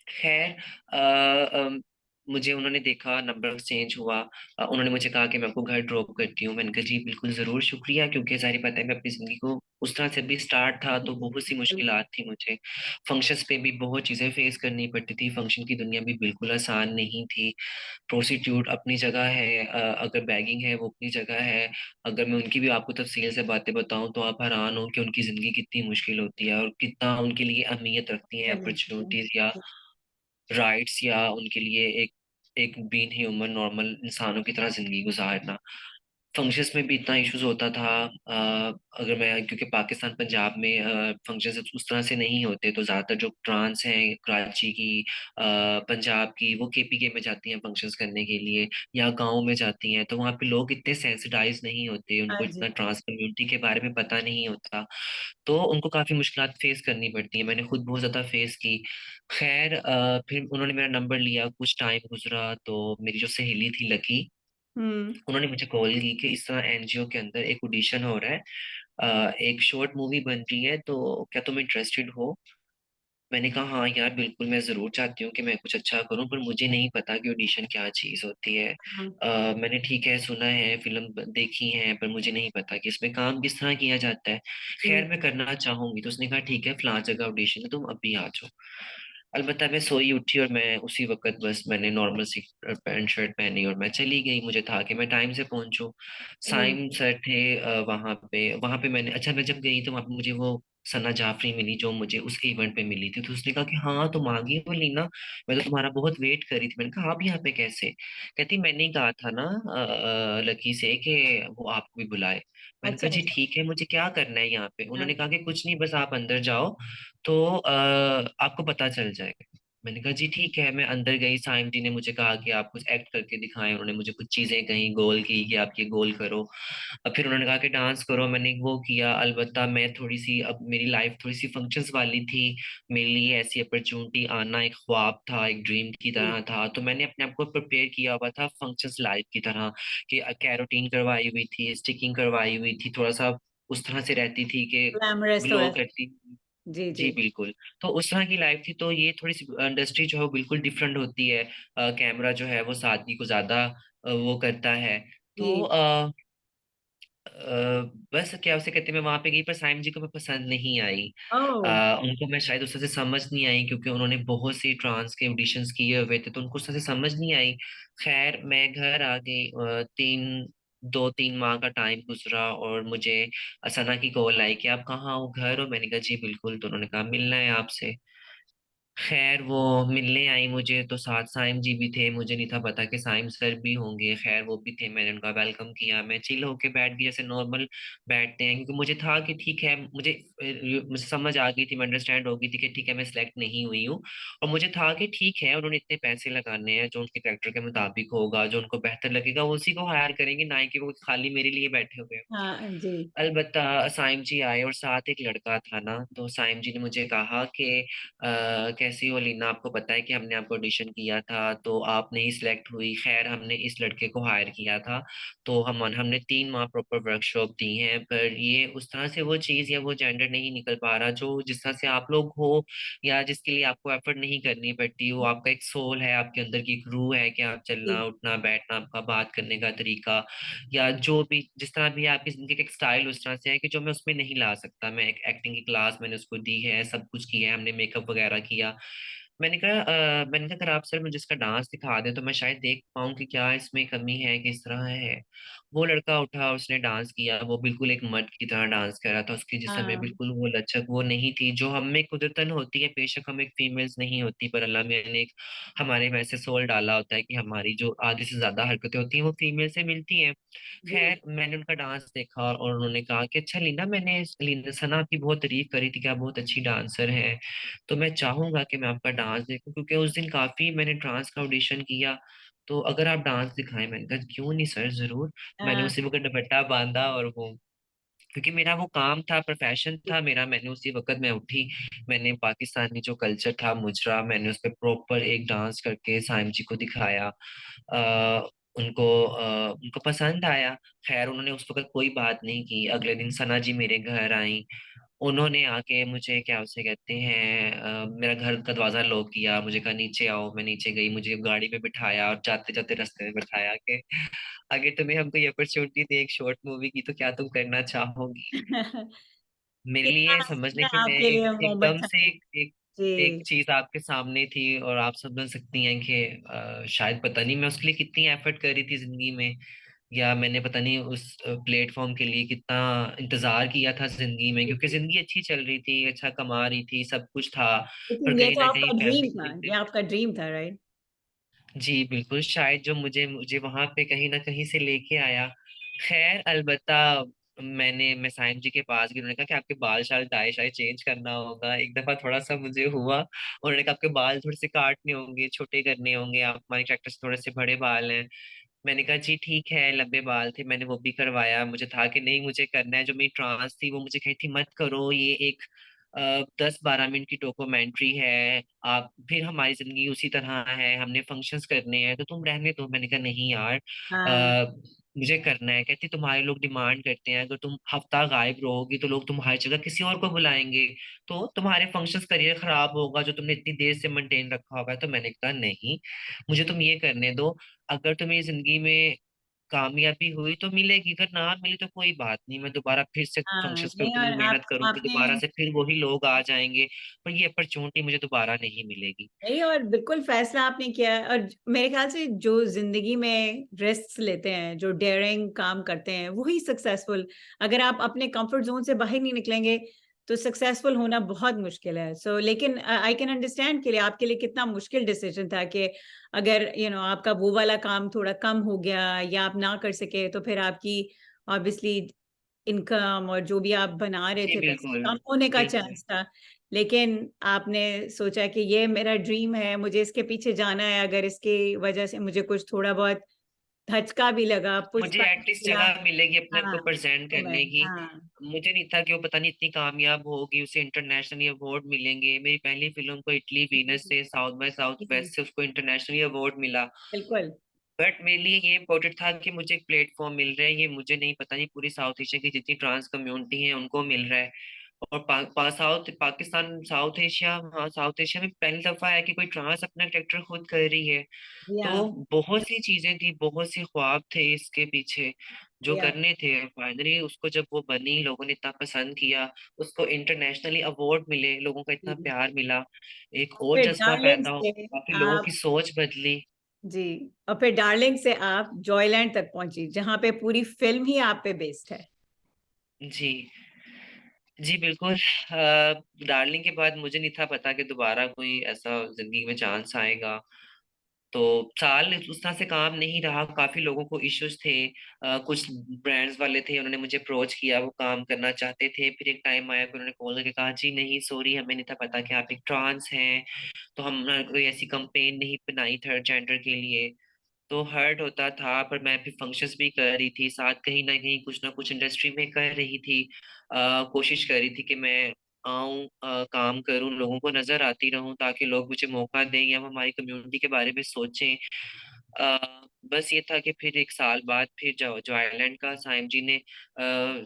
खैर अ, अम, मुझे उन्होंने देखा, नंबर एक्सचेंज हुआ। उन्होंने मुझे कहा कि मैं आपको घर ड्रॉप करती हूँ। मैंने कहा जी बिल्कुल ज़रूर, शुक्रिया, क्योंकि सारी पता है मैं अपनी ज़िंदगी को उस तरह से भी स्टार्ट था तो बहुत सी मुश्किलात थी मुझे। फंक्शंस पे भी बहुत चीज़ें फेस करनी पड़ती थी, फंक्शन की दुनिया भी बिल्कुल आसान नहीं थी। प्रोस्टिट्यूट अपनी जगह है, अगर बैगिंग है वो अपनी जगह है। अगर मैं उनकी भी आपको तफसील से बातें बताऊं तो आप हैरान हो कि उनकी ज़िंदगी कितनी मुश्किल होती है और कितना उनके लिए अहमियत रखती है अपॉर्चुनिटीज़ या राइट्स, या उनके लिए एक एक बीन ह्यूमन नॉर्मल इंसानों की तरह जिंदगी गुजारना। फंक्शंस में भी इतना इश्यूज होता था। अगर मैं, क्योंकि पाकिस्तान पंजाब में फंक्शंस उस तरह से नहीं होते, तो ज्यादातर जो ट्रांस हैं कराची की, पंजाब की, वो केपीके में जाती हैं फंक्शंस करने के लिए या गाँव में जाती हैं, तो वहाँ पे लोग इतने सेंसिटाइज नहीं होते, हाँ उनको जी। इतना ट्रांस कम्युनिटी के बारे में पता नहीं होता, तो उनको काफी मुश्किलात फेस करनी पड़ती है। मैंने खुद बहुत ज्यादा फेस की। खैर फिर उन्होंने मेरा नंबर लिया, कुछ टाइम गुजरा तो मेरी जो सहेली थी लकी, हम्म, उन्होंने मुझे कॉल की कि इस तरह एनजीओ के अंदर एक ऑडिशन हो रहा है, एक शॉर्ट मूवी बन रही है, तो क्या तुम इंटरेस्टेड हो। मैंने कहा हाँ यार बिल्कुल, मैं जरूर चाहती हूँ कि मैं कुछ अच्छा करूँ, पर मुझे नहीं पता कि ऑडिशन क्या चीज़ होती है। हाँ, मैंने ठीक है सुना है, फिल्म देखी है, पर मुझे नहीं पता कि इसमें काम किस तरह किया जाता है। हम्म, खैर मैं करना चाहूंगी, तो उसने कहा ठीक है फलां जगह ऑडिशन है, तुम अभी आ जाओ। अलबत्ता मैं सोई उठी और मैं उसी वक्त बस मैंने नॉर्मल सी पैंट शर्ट पहनी और मैं चली गई। मुझे था कि मैं टाइम से पहुंचूं। हम्म, साइम सर थे वहां पे मैंने, अच्छा मैं जब गई तो वहां पे मुझे वो सना जाफरी मिली जो मुझे उस इवेंट पे मिली थी। तो उसने कहा कि हाँ तुम आ गई हो लीना, मैं तो तुम्हारा बहुत वेट कर रही थी। मैंने कहा आप यहाँ पे कैसे। कहती मैंने ही कहा था ना लकी से कि वो आपको भी बुलाए। मैंने अच्छा कहा जी अच्छा। ठीक है, मुझे क्या करना है यहाँ पे। हाँ, उन्होंने कहा कि कुछ नहीं, बस आप अंदर जाओ तो आपको पता चल जाएगा। मैंने कहा जी ठीक है। मैं अंदर गई, साइम जी ने मुझे कहा कि आप कुछ एक्ट करके दिखाएं, उन्होंने मुझे कुछ चीजें कही, गोल की कि आप ये गोल करो। अब फिर उन्होंने कहा कि डांस करो, मैंने वो किया। अलबत्ता मैं थोड़ी सी, अब मेरी लाइफ थोड़ी सी फंक्शंस वाली थी, मेरे लिए ऐसी अपॉर्चुनिटी आना एक ख्वाब था, एक ड्रीम की हम्म, तरह था। तो मैंने अपने आप को प्रिपेयर किया हुआ था फंक्शंस लाइफ की तरह, कि कैरोटीन करवाई हुई थी, स्टिकिंग करवाई हुई थी, थोड़ा सा उस तरह से रहती थी कि ग्लैमरस ग्लो थोड़ा सा। करती। जी जी जी। बिल्कुल। तो उस तरह की लाइफ थी, तो ये थोड़ी सी इंडस्ट्री जो है वो बिल्कुल डिफरेंट होती है। कैमरा जो है वो सादगी को ज्यादा वो करता है। तो जी। बस क्या उसे कहते हैं, मैं वहां पे गई पर साइम जी को मैं पसंद नहीं आई। ओह। उनको मैं शायद उससे समझ नहीं आई, क्योंकि उन्होंने बहुत सी ट्रांस के ऑडिशंस किए हुए थे, तो उनको उससे समझ नहीं आई। खैर मैं घर आ गई। 2-3 माह का टाइम गुजरा और मुझे सना की कॉल आई कि आप कहाँ हो, घर हो? मैंने कहा जी बिल्कुल। तो उन्होंने कहा मिलना है आपसे। खैर वो मिलने आई मुझे, तो साथ साइम जी भी थे, मुझे नहीं था पता कि साइम सर भी होंगे। खैर वो भी थे, मैंने उनका वेलकम किया, मैं चिल होके बैठ गई जैसे नॉर्मल बैठते हैं, क्योंकि मुझे था कि ठीक है, मुझे समझ आ गई थी, मैं अंडरस्टैंड हो गई थी कि ठीक है मैं सिलेक्ट नहीं हुई हूँ। और मुझे था कि ठीक है, उन्होंने इतने पैसे लगाने हैं, जो उनके कैरेक्टर के मुताबिक होगा, जो उनको बेहतर लगेगा, वो उसी को हायर करेंगे, ना कि वो खाली मेरे लिए बैठे हुए हैं। हाँ जी। अलबत्ता साइम जी आए और साथ एक लड़का था ना, तो साइम जी ने मुझे कहा कि कैसी हो लीना, आपको पता है कि हमने आपको ऑडिशन किया था तो आप नहीं सिलेक्ट हुई। खैर हमने इस लड़के को हायर किया था, तो हमने 3 माह प्रॉपर वर्कशॉप दी है, पर ये उस तरह से वो चीज़ या वो जेंडर नहीं निकल पा रहा जो जिस तरह से आप लोग हो, या जिसके लिए आपको एफर्ट नहीं करनी पड़ती। वो आपका एक सोल है, आपके अंदर की एक रूह है कि आप चलना जी उठना बैठना, आपका बात करने का तरीका, या जो भी जिस तरह भी आपकी जिंदगी का एक स्टाइल उस तरह से है कि जो मैं उसमें नहीं ला सकता। मैं एक एक्टिंग की क्लास मैंने उसको दी है, सब कुछ किया है, हमने मेकअप वगैरह किया। मैंने कहा अगर आप सर मुझे इसका डांस दिखा दें तो मैं शायद देख पाऊँ कि क्या इसमें कमी है, किस तरह है। वो लड़का उठा, उसने डांस किया, वो बिल्कुल एक मर्द की तरह डांस कर रहा था। उसकी जिस्म में हाँ बिल्कुल वो लचक वो नहीं थी जो हम में कुदरतन होती है। बेशक हम एक फीमेल्स नहीं होती, पर अल्लाह मियां ने एक हमारे में ऐसे सोल डाला होता है कि हमारी जो आधे से ज्यादा हरकतें होती हैं वो फीमेल से मिलती हैं। जी। खैर मैंने उनका डांस देखा और उन्होंने कहा कि अच्छा लीना, मैंने लीना सना आपकी बहुत तारीफ करी थी कि आप बहुत अच्छी डांसर हैं, तो मैं चाहूंगा कि मैं आपका डांस देखूं, क्योंकि उस दिन काफी मैंने डांस का ऑडिशन किया, तो अगर आप डांस दिखाएं। मैंने कहा क्यों नहीं सर, जरूर। मैंने हाँ उसी वक्त दुपट्टा बांधा और वो, क्योंकि मेरा वो काम था, प्रोफेशन था मेरा, मैंने उसी वक्त मैं उठी, मैंने पाकिस्तानी जो कल्चर था मुजरा, मैंने उस पर प्रॉपर एक डांस करके साइम जी को दिखाया। उनको पसंद आया। खैर उन्होंने उस वक्त कोई बात नहीं की। अगले दिन सना जी मेरे घर आई, उन्होंने आके मुझे क्या उसे कहते हैं मेरा घर का दरवाजा लॉक किया, मुझे कहा नीचे आओ। मैं नीचे गई, मुझे गाड़ी में बिठाया और जाते जाते रास्ते में बिठाया कि अगर तुम्हें हम कोई अपॉर्चुनिटी दे एक शॉर्ट मूवी की तो क्या तुम करना चाहोगी। मेरे कितना लिए समझ लें कितना कि मैं आपके लिए मोहब्बत एकदम था। से एक जी चीज आपके सामने थी, और आप समझ सकती हैं कि शायद पता नहीं मैं उसके लिए कितनी एफर्ट कर रही थी जिंदगी में, या मैंने पता नहीं उस प्लेटफॉर्म के लिए कितना इंतजार किया था जिंदगी में, क्योंकि जिंदगी अच्छी चल रही थी, अच्छा कमा रही थी, सब कुछ था। पर लेकिन ये कहीं तो ना कहीं आपका ड्रीम था, फैमिली, ये आपका ड्रीम था, राइट? जी बिल्कुल, शायद जो मुझे मुझे वहां पे कहीं ना कहीं से लेके आया। खैर अलबत्ता मैं साइम जी के पास गई, उन्होंने कहा कि आपके बाल शाल डाई शायद चेंज करना होगा। एक दफा थोड़ा सा मुझे हुआ, उन्होंने कहा आपके बाल थोड़े से काटने होंगे, छोटे करने होंगे, आप हमारे कैरेक्टर से थोड़े से बड़े बाल हैं। मैंने कहा जी ठीक है। लंबे बाल थे, मैंने वो भी करवाया। मुझे था कि नहीं मुझे करना है। जो मेरी ट्रांस थी वो मुझे कही थी मत करो, ये एक 10-12 मिनट की डॉक्यूमेंट्री है, आप फिर हमारी जिंदगी उसी तरह है, हमने फंक्शंस करने हैं तो तुम रहने दो। मैंने कहा नहीं यार, हाँ अ, मुझे करना है। कहती तुम्हारे लोग डिमांड करते हैं, अगर तुम हफ्ता गायब रहोगी तो लोग तुम्हारी जगह किसी और को बुलाएंगे, तो तुम्हारे फंक्शंस करियर खराब होगा जो तुमने इतनी देर से मेंटेन रखा होगा। तो मैंने कहा नहीं, मुझे तुम ये करने दो। अगर तुम्हें जिंदगी में कामयाबी हुई तो मिलेगी, अगर ना मिली तो कोई बात नहीं, मैं दोबारा फिर से हाँ। फंक्शंस पे नहीं, उतनी और आप मेहनत करूंगी, आपने दोबारा से फिर वही लोग आ जाएंगे, पर ये अपॉर्चुनिटी मुझे दोबारा नहीं मिलेगी। नहीं, और बिल्कुल फैसला आपने किया है। और मेरे ख्याल से जो जिंदगी में रिस्क लेते हैं, जो डेयरिंग काम करते हैं, वही सक्सेसफुल। अगर आप अपने कंफर्ट जोन से बाहर नहीं निकलेंगे तो सक्सेसफुल होना बहुत मुश्किल है। सो लेकिन आई कैन अंडरस्टैंड के लिए आपके लिए कितना मुश्किल डिसीजन था कि अगर आपका वो वाला काम थोड़ा कम हो गया या आप ना कर सके, तो फिर आपकी ऑब्वियसली इनकम और जो भी आप बना रहे जी थे पैसे बिल्कुल। कम होने का बिल्कुल चांस था। लेकिन आपने सोचा कि ये मेरा ड्रीम है, मुझे इसके पीछे जाना है। अगर इसकी वजह से मुझे कुछ थोड़ा बहुत धचका भी लगा, मुझे पुशबैक एटलीस्ट मिला। जगह मिलेगी अपने आप हाँ को प्रेजेंट तो मैं करने की। हाँ मुझे नहीं था कि वो पता नहीं इतनी कामयाब होगी, उसे इंटरनेशनली अवार्ड मिलेंगे। मेरी पहली फिल्म को इटली वीनस से साउथ बाय साउथ जी, वेस्ट से उसको इंटरनेशनली अवार्ड मिला। बिल्कुल। बट मेरे लिए ये इम्पोर्टेंट था कि मुझे एक प्लेटफॉर्म मिल रहा है, ये मुझे नहीं पता नहीं पूरी साउथ एशिया की जितनी ट्रांस कम्युनिटी है उनको मिल रहा है। और साउथ पाकिस्तान, साउथ एशिया, हाँ साउथ एशिया में पहली दफा है कि कोई ट्रांस अपना कैरेक्टर खुद कर रही है। तो या बहुत सी चीजें थी, बहुत सी ख्वाब थे इसके पीछे जो या करने थे। फाइनली उसको जब वो बनी, लोगों ने इतना पसंद किया, उसको इंटरनेशनली अवार्ड मिले, लोगों का इतना जी। प्यार मिला, एक और और फिर जज्बा डार्लिंग पैदा हो, से काफी लोगों की आप, सोच बदली। जी, और फिर डार्लिंग से आप जॉयलैंड तक पहुंची जहां पे पूरी फिल्म ही आप पे बेस्ड है। जी जी बिल्कुल। डार्लिंग के बाद मुझे नहीं था पता कि दोबारा कोई ऐसा जिंदगी में चांस आएगा। तो साल उस तरह से काम नहीं रहा, काफी लोगों को इश्यूज थे। कुछ ब्रांड्स वाले थे, उन्होंने मुझे अप्रोच किया, वो काम करना चाहते थे। फिर एक टाइम आया कि उन्होंने कॉल करके कहा जी नहीं सॉरी, हमें नहीं था पता कि आप एक ट्रांस हैं। तो हमने कोई ऐसी कंपेन नहीं बनाई थर्ड जेंडर के लिए। तो हर्ट होता था, पर मैं भी फंक्शंस भी कर रही थी साथ, कहीं ना कुछ इंडस्ट्री में कर रही थी। कोशिश कर रही थी कि मैं आऊं, काम करूं, लोगों को नजर आती रहूं, ताकि लोग मुझे मौका दें या वो हमारी कम्युनिटी के बारे में सोचें। बस ये था कि फिर एक साल बाद फिर जो आयरलैंड का साइम जी ने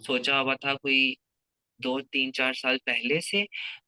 सोचा हुआ था कोई 2 3 4 साल पहले से।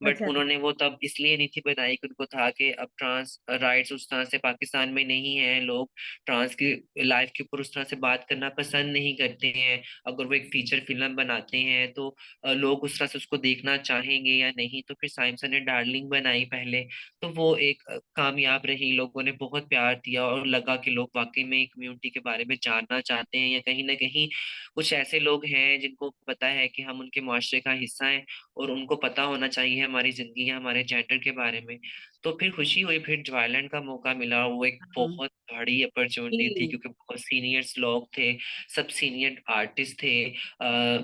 बट अच्छा। उन्होंने वो तब इसलिए नहीं थी बनाई कि उनको था कि अब ट्रांस राइट्स उस तरह से पाकिस्तान में नहीं है, लोग ट्रांस की लाइफ के ऊपर उस तरह से बात करना पसंद नहीं करते हैं। अगर वो एक फीचर फिल्म बनाते हैं तो लोग उस तरह से उसको देखना चाहेंगे या नहीं। तो फिर साइमसन ने डार्लिंग बनाई पहले, तो वो एक कामयाब रही, लोगों ने बहुत प्यार दिया और लगा कि लोग वाकई में कम्युनिटी के बारे में जानना चाहते हैं, या कहीं ना कहीं कुछ ऐसे लोग हैं जिनको पता है कि हम उनके मुआशरे का हिस्सा हैं, और उनको पता होना चाहिए हमारी जिंदगी या हमारे जेंडर के बारे में। तो फिर खुशी हुई, फिर ज्वाइलैंड का मौका मिला। वो एक हाँ। बहुत बड़ी अपॉर्चुनिटी थी जी। क्योंकि बहुत सीनियर्स लोग थे, सब सीनियर आर्टिस्ट थे।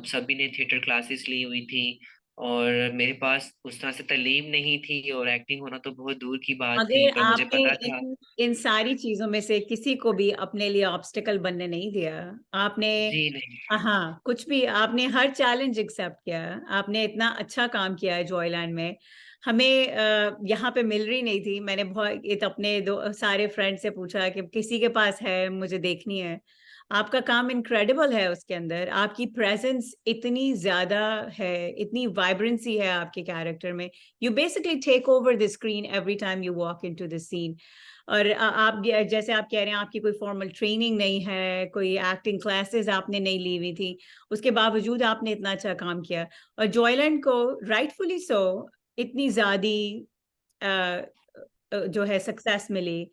सभी ने थिएटर क्लासेस ली हुई थी, और मेरे पास उस तरह से तालीम नहीं थी, और एक्टिंग होना तो बहुत दूर की बात थी, मगर पर मुझे आपने पता था। इन सारी चीजों में से किसी को भी अपने लिए ऑब्स्टिकल बनने नहीं दिया। आपने, जी नहीं। हाँ, कुछ भी, आपने हर चैलेंज एक्सेप्ट किया। आपने इतना अच्छा काम किया है जॉयलैंड में। हमें यहाँ पे मिल रही नहीं थी। मैंने बहुत अपने दो सारे फ्रेंड से पूछा कि किसी के पास है, मुझे देखनी है। आपका काम इनक्रेडिबल है उसके अंदर। आपकी प्रेजेंस इतनी ज्यादा है, इतनी वाइब्रेंसी है आपके कैरेक्टर में। You basically take over the screen every time you walk into the scene. और आप जैसे आप कह रहे हैं, आपकी कोई फॉर्मल ट्रेनिंग नहीं है, कोई एक्टिंग क्लासेस आपने नहीं ली हुई थी, उसके बावजूद आपने इतना अच्छा काम किया। और जॉयलैंड को राइटफुली सो इतनी ज्यादा जो है सक्सेस मिली।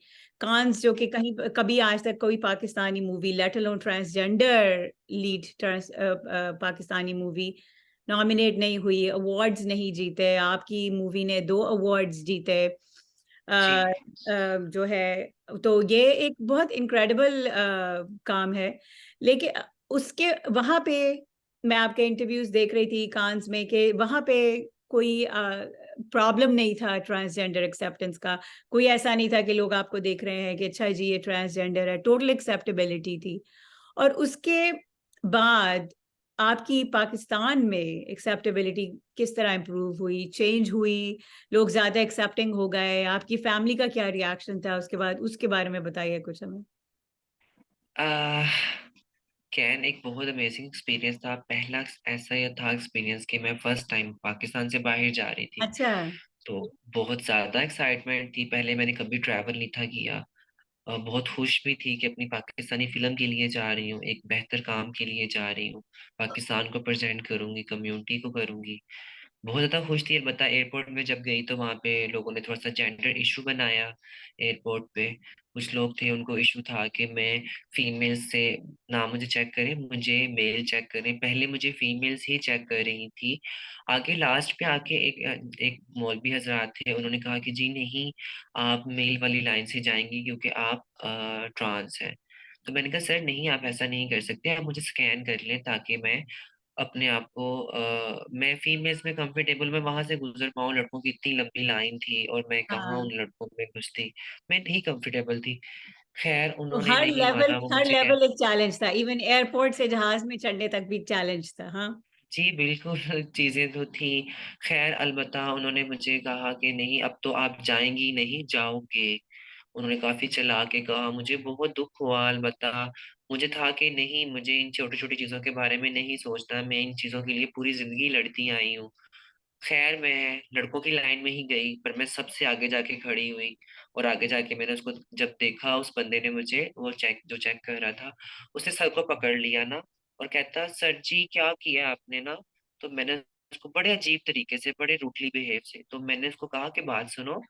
कांस, जो कि कहीं कभी आज तक कोई Pakistani movie, let alone transgender lead trans Pakistani movie nominate नहीं हुई, अवार्ड्स नहीं जीते। आपकी मूवी ने 2 अवार्ड्स जीते। जी जो है, तो ये एक बहुत इनक्रेडिबल काम है। लेकिन उसके वहां पे मैं आपके इंटरव्यूज देख रही थी कांस में कि वहां पे कोई प्रॉब्लम नहीं था ट्रांसजेंडर एक्सेप्टेंस का। कोई ऐसा नहीं था कि लोग आपको देख रहे हैं कि अच्छा जी ये ट्रांसजेंडर है। टोटल एक्सेप्टेबिलिटी थी। और उसके बाद आपकी पाकिस्तान में एक्सेप्टेबिलिटी किस तरह इंप्रूव हुई, चेंज हुई? लोग ज्यादा एक्सेप्टिंग हो गए? आपकी फैमिली का क्या रिएक्शन था उसके बाद? उसके बारे में बताइए कुछ हमें। आ, कैन एक बहुत अमेजिंग एक्सपीरियंस था, पहला ऐसा ही था एक्सपीरियंस कि मैं फर्स्ट टाइम पाकिस्तान से बाहर जा रही थी। अच्छा। तो बहुत ज्यादा एक्साइटमेंट थी, पहले मैंने कभी ट्रैवल नहीं था किया। बहुत खुश भी थी कि अपनी पाकिस्तानी फिल्म के लिए जा रही हूँ, एक बेहतर काम के लिए जा रही हूँ, पाकिस्तान को प्रेजेंट करूंगी, कम्युनिटी को करूंगी। बहुत ज्यादा खुश थी। अलबत्ता एयरपोर्ट में जब गई तो वहां पे लोगों ने थोड़ा सा जेंडर इशू बनाया एयरपोर्ट पे। कुछ लोग थे उनको इशू था कि मैं फीमेल से ना मुझे चेक करें, मुझे मेल चेक करें। पहले मुझे फीमेल्स ही चेक कर रही थी, आगे लास्ट पे आके एक मौलवी हजरात थे, उन्होंने कहा कि जी नहीं, आप मेल वाली लाइन से जाएंगी क्योंकि आप ट्रांस हैं। तो मैंने कहा सर नहीं, आप ऐसा नहीं कर सकते, आप मुझे स्कैन कर लें ताकि मैं अपने आप को मैं फीमेल्स में कंफर्टेबल मैं वहां से गुजर पाऊँ। लड़कों की इतनी लंबी लाइन थी और मैं कहाँ हाँ। उन लड़कों में घुसती, मैं नहीं कंफर्टेबल थी। खैर तो उन्होंने हर नहीं लेवल माना, वो हर मुझे कह। लेवल एक चैलेंज था, इवन एयरपोर्ट से जहाज में चढ़ने तक भी चैलेंज था। हाँ। जी बिल्कुल चीजें तो थी। खैर अलबत्ता उन्होंने मुझे कहा कि नहीं अब तो आप जाएंगी नहीं, जाओगे। उन्होंने काफी चला के कहा, मुझे बहुत दुख हुआ। अलबत्ता मुझे था कि नहीं, मुझे इन छोटी छोटी चीजों के बारे में नहीं सोचना, मैं इन चीजों के लिए पूरी जिंदगी लड़ती आई हूँ। खैर मैं लड़कों की लाइन में ही गई, पर मैं सबसे आगे जाके खड़ी हुई। और आगे जाके मैंने उसको जब देखा, उस बंदे ने मुझे, वो चेक कर रहा था, उसने सर को पकड़ लिया ना, और कहता, सर जी क्या किया आपने ना। तो मैंने उसको बड़े अजीब तरीके से, बड़े रूडली बिहेव से, तो मैंने उसको कहा कि बात सुनो,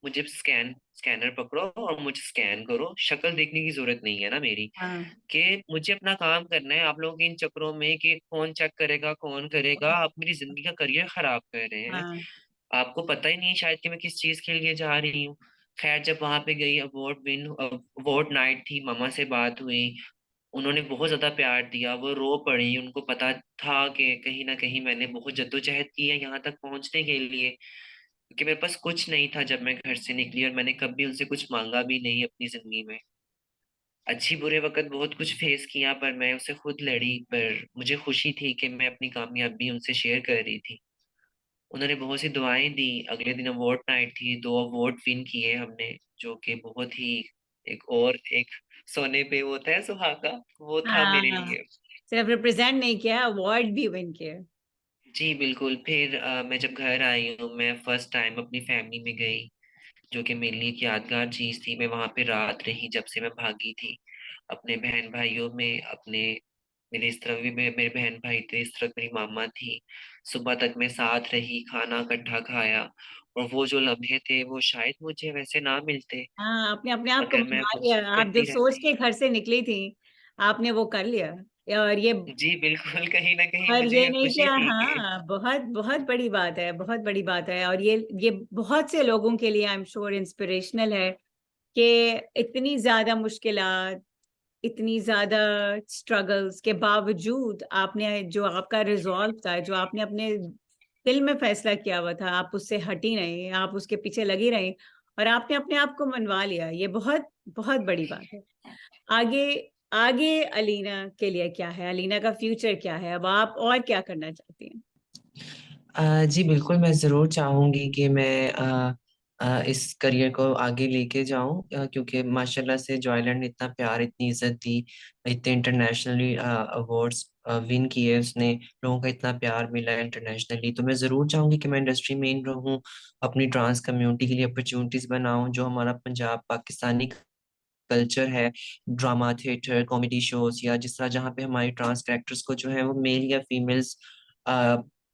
मुझे स्कैनर पकड़ो और मुझे स्कैन करो, शक्ल देखने की जरूरत नहीं है ना मेरी, हाँ कि मुझे अपना काम करना है। आप लोगों के इन चक्करों में कि कौन चेक करेगा कौन करेगा, आप मेरी जिंदगी का करियर खराब कर रहे हैं। हाँ आपको पता ही नहीं है शायद कि मैं किस चीज के लिए जा रही हूँ। खैर जब वहां पे गई, अवार्ड नाइट थी, मामा से बात हुई, उन्होंने बहुत ज्यादा प्यार दिया, वो रो पड़ी। उनको पता था कि कहीं ना कहीं मैंने बहुत जद्दोजहद की है यहाँ तक पहुंचने के लिए, क्योंकि मेरे पास कुछ नहीं था जब मैं घर से निकली, और मैंने कभी उनसे कुछ मांगा भी नहीं अपनी जिंदगी में। अच्छी बुरे वक्त बहुत कुछ फेस किया, पर मैं उससे खुद लड़ी। पर मुझे खुशी थी कि मैं अपनी कामयाबी उनसे शेयर कर रही थी। उन्होंने बहुत सी दुआएं दी। अगले दिन अवार्ड नाइट थी, 2 अवार्ड विन किए हमने, जो कि बहुत ही, एक सोने पे वो होता है सुहागा, वो था मेरे हाँ, लिए। सिर्फ रिप्रेजेंट नहीं किया, अवार्ड भी विन किया। जी बिल्कुल। फिर मैं जब घर आई हूँ, मैं फर्स्ट टाइम अपनी फैमिली में गई, जो कि मेरे लिए एक यादगार चीज थी। मैं वहां पे रात रही जब से मैं भागी थी, अपने बहन भाइयों में, अपने, मेरे इस तरफ भी मेरे बहन भाई थे, इस तरफ मेरी मामा थी। सुबह तक मैं साथ रही, खाना इकट्ठा खाया, और वो जो लम्हे थे वो शायद मुझे वैसे ना मिलते हाँ, आपने अपने आप को अगर मैं मनवा कुछ लिया। आप जो करती सोच रहती। के घर से निकली थी, आपने वो कर लिया। जी बिल्कुल, कहीं ना कहीं और ये मुझे नहीं खुशी क्या, थी कि, हाँ, बहुत बहुत बड़ी बात है, बहुत बड़ी बात है। और ये बहुत से लोगों के लिए आई एम श्योर इंस्पिरेशनल है कि इतनी ज्यादा मुश्किलात, इतनी ज्यादा स्ट्रगल्स के बावजूद आपने, जो आपका रिजॉल्व था, जो आपने अपने दिल में फैसला किया हुआ था, आप उससे हटी नहीं, आप उसके पीछे लगी रही, और आपने अपने आप को मनवा लिया। ये बहुत बहुत बड़ी बात है। आगे, आगे अलीना के लिए क्या है, अलीना का फ्यूचर क्या है, अब आप और क्या करना चाहती हैं? जी बिल्कुल, मैं ज़रूर चाहूँगी कि मैं इस करियर को आगे लेके जाऊँ, क्योंकि माशाल्लाह से जॉयलैंड ने इतना प्यार, इतनी इज्जत दी, इतने इंटरनेशनली अवार्ड्स विन किए उसने, लोगों का इतना प्यार मिला इंटरनेशनली। तो मैं ज़रूर चाहूँगी कि मैं इंडस्ट्री में इन रहूँ, अपनी ट्रांस कम्युनिटी के लिए अपॉर्चुनिटीज़ बनाऊँ। जो हमारा पंजाब पाकिस्तानी कल्चर है, ड्रामा थिएटर कॉमेडी शोज, या जिस तरह जहाँ पे हमारे ट्रांस कैरेक्टर्स को जो है वो मेल या फीमेल्स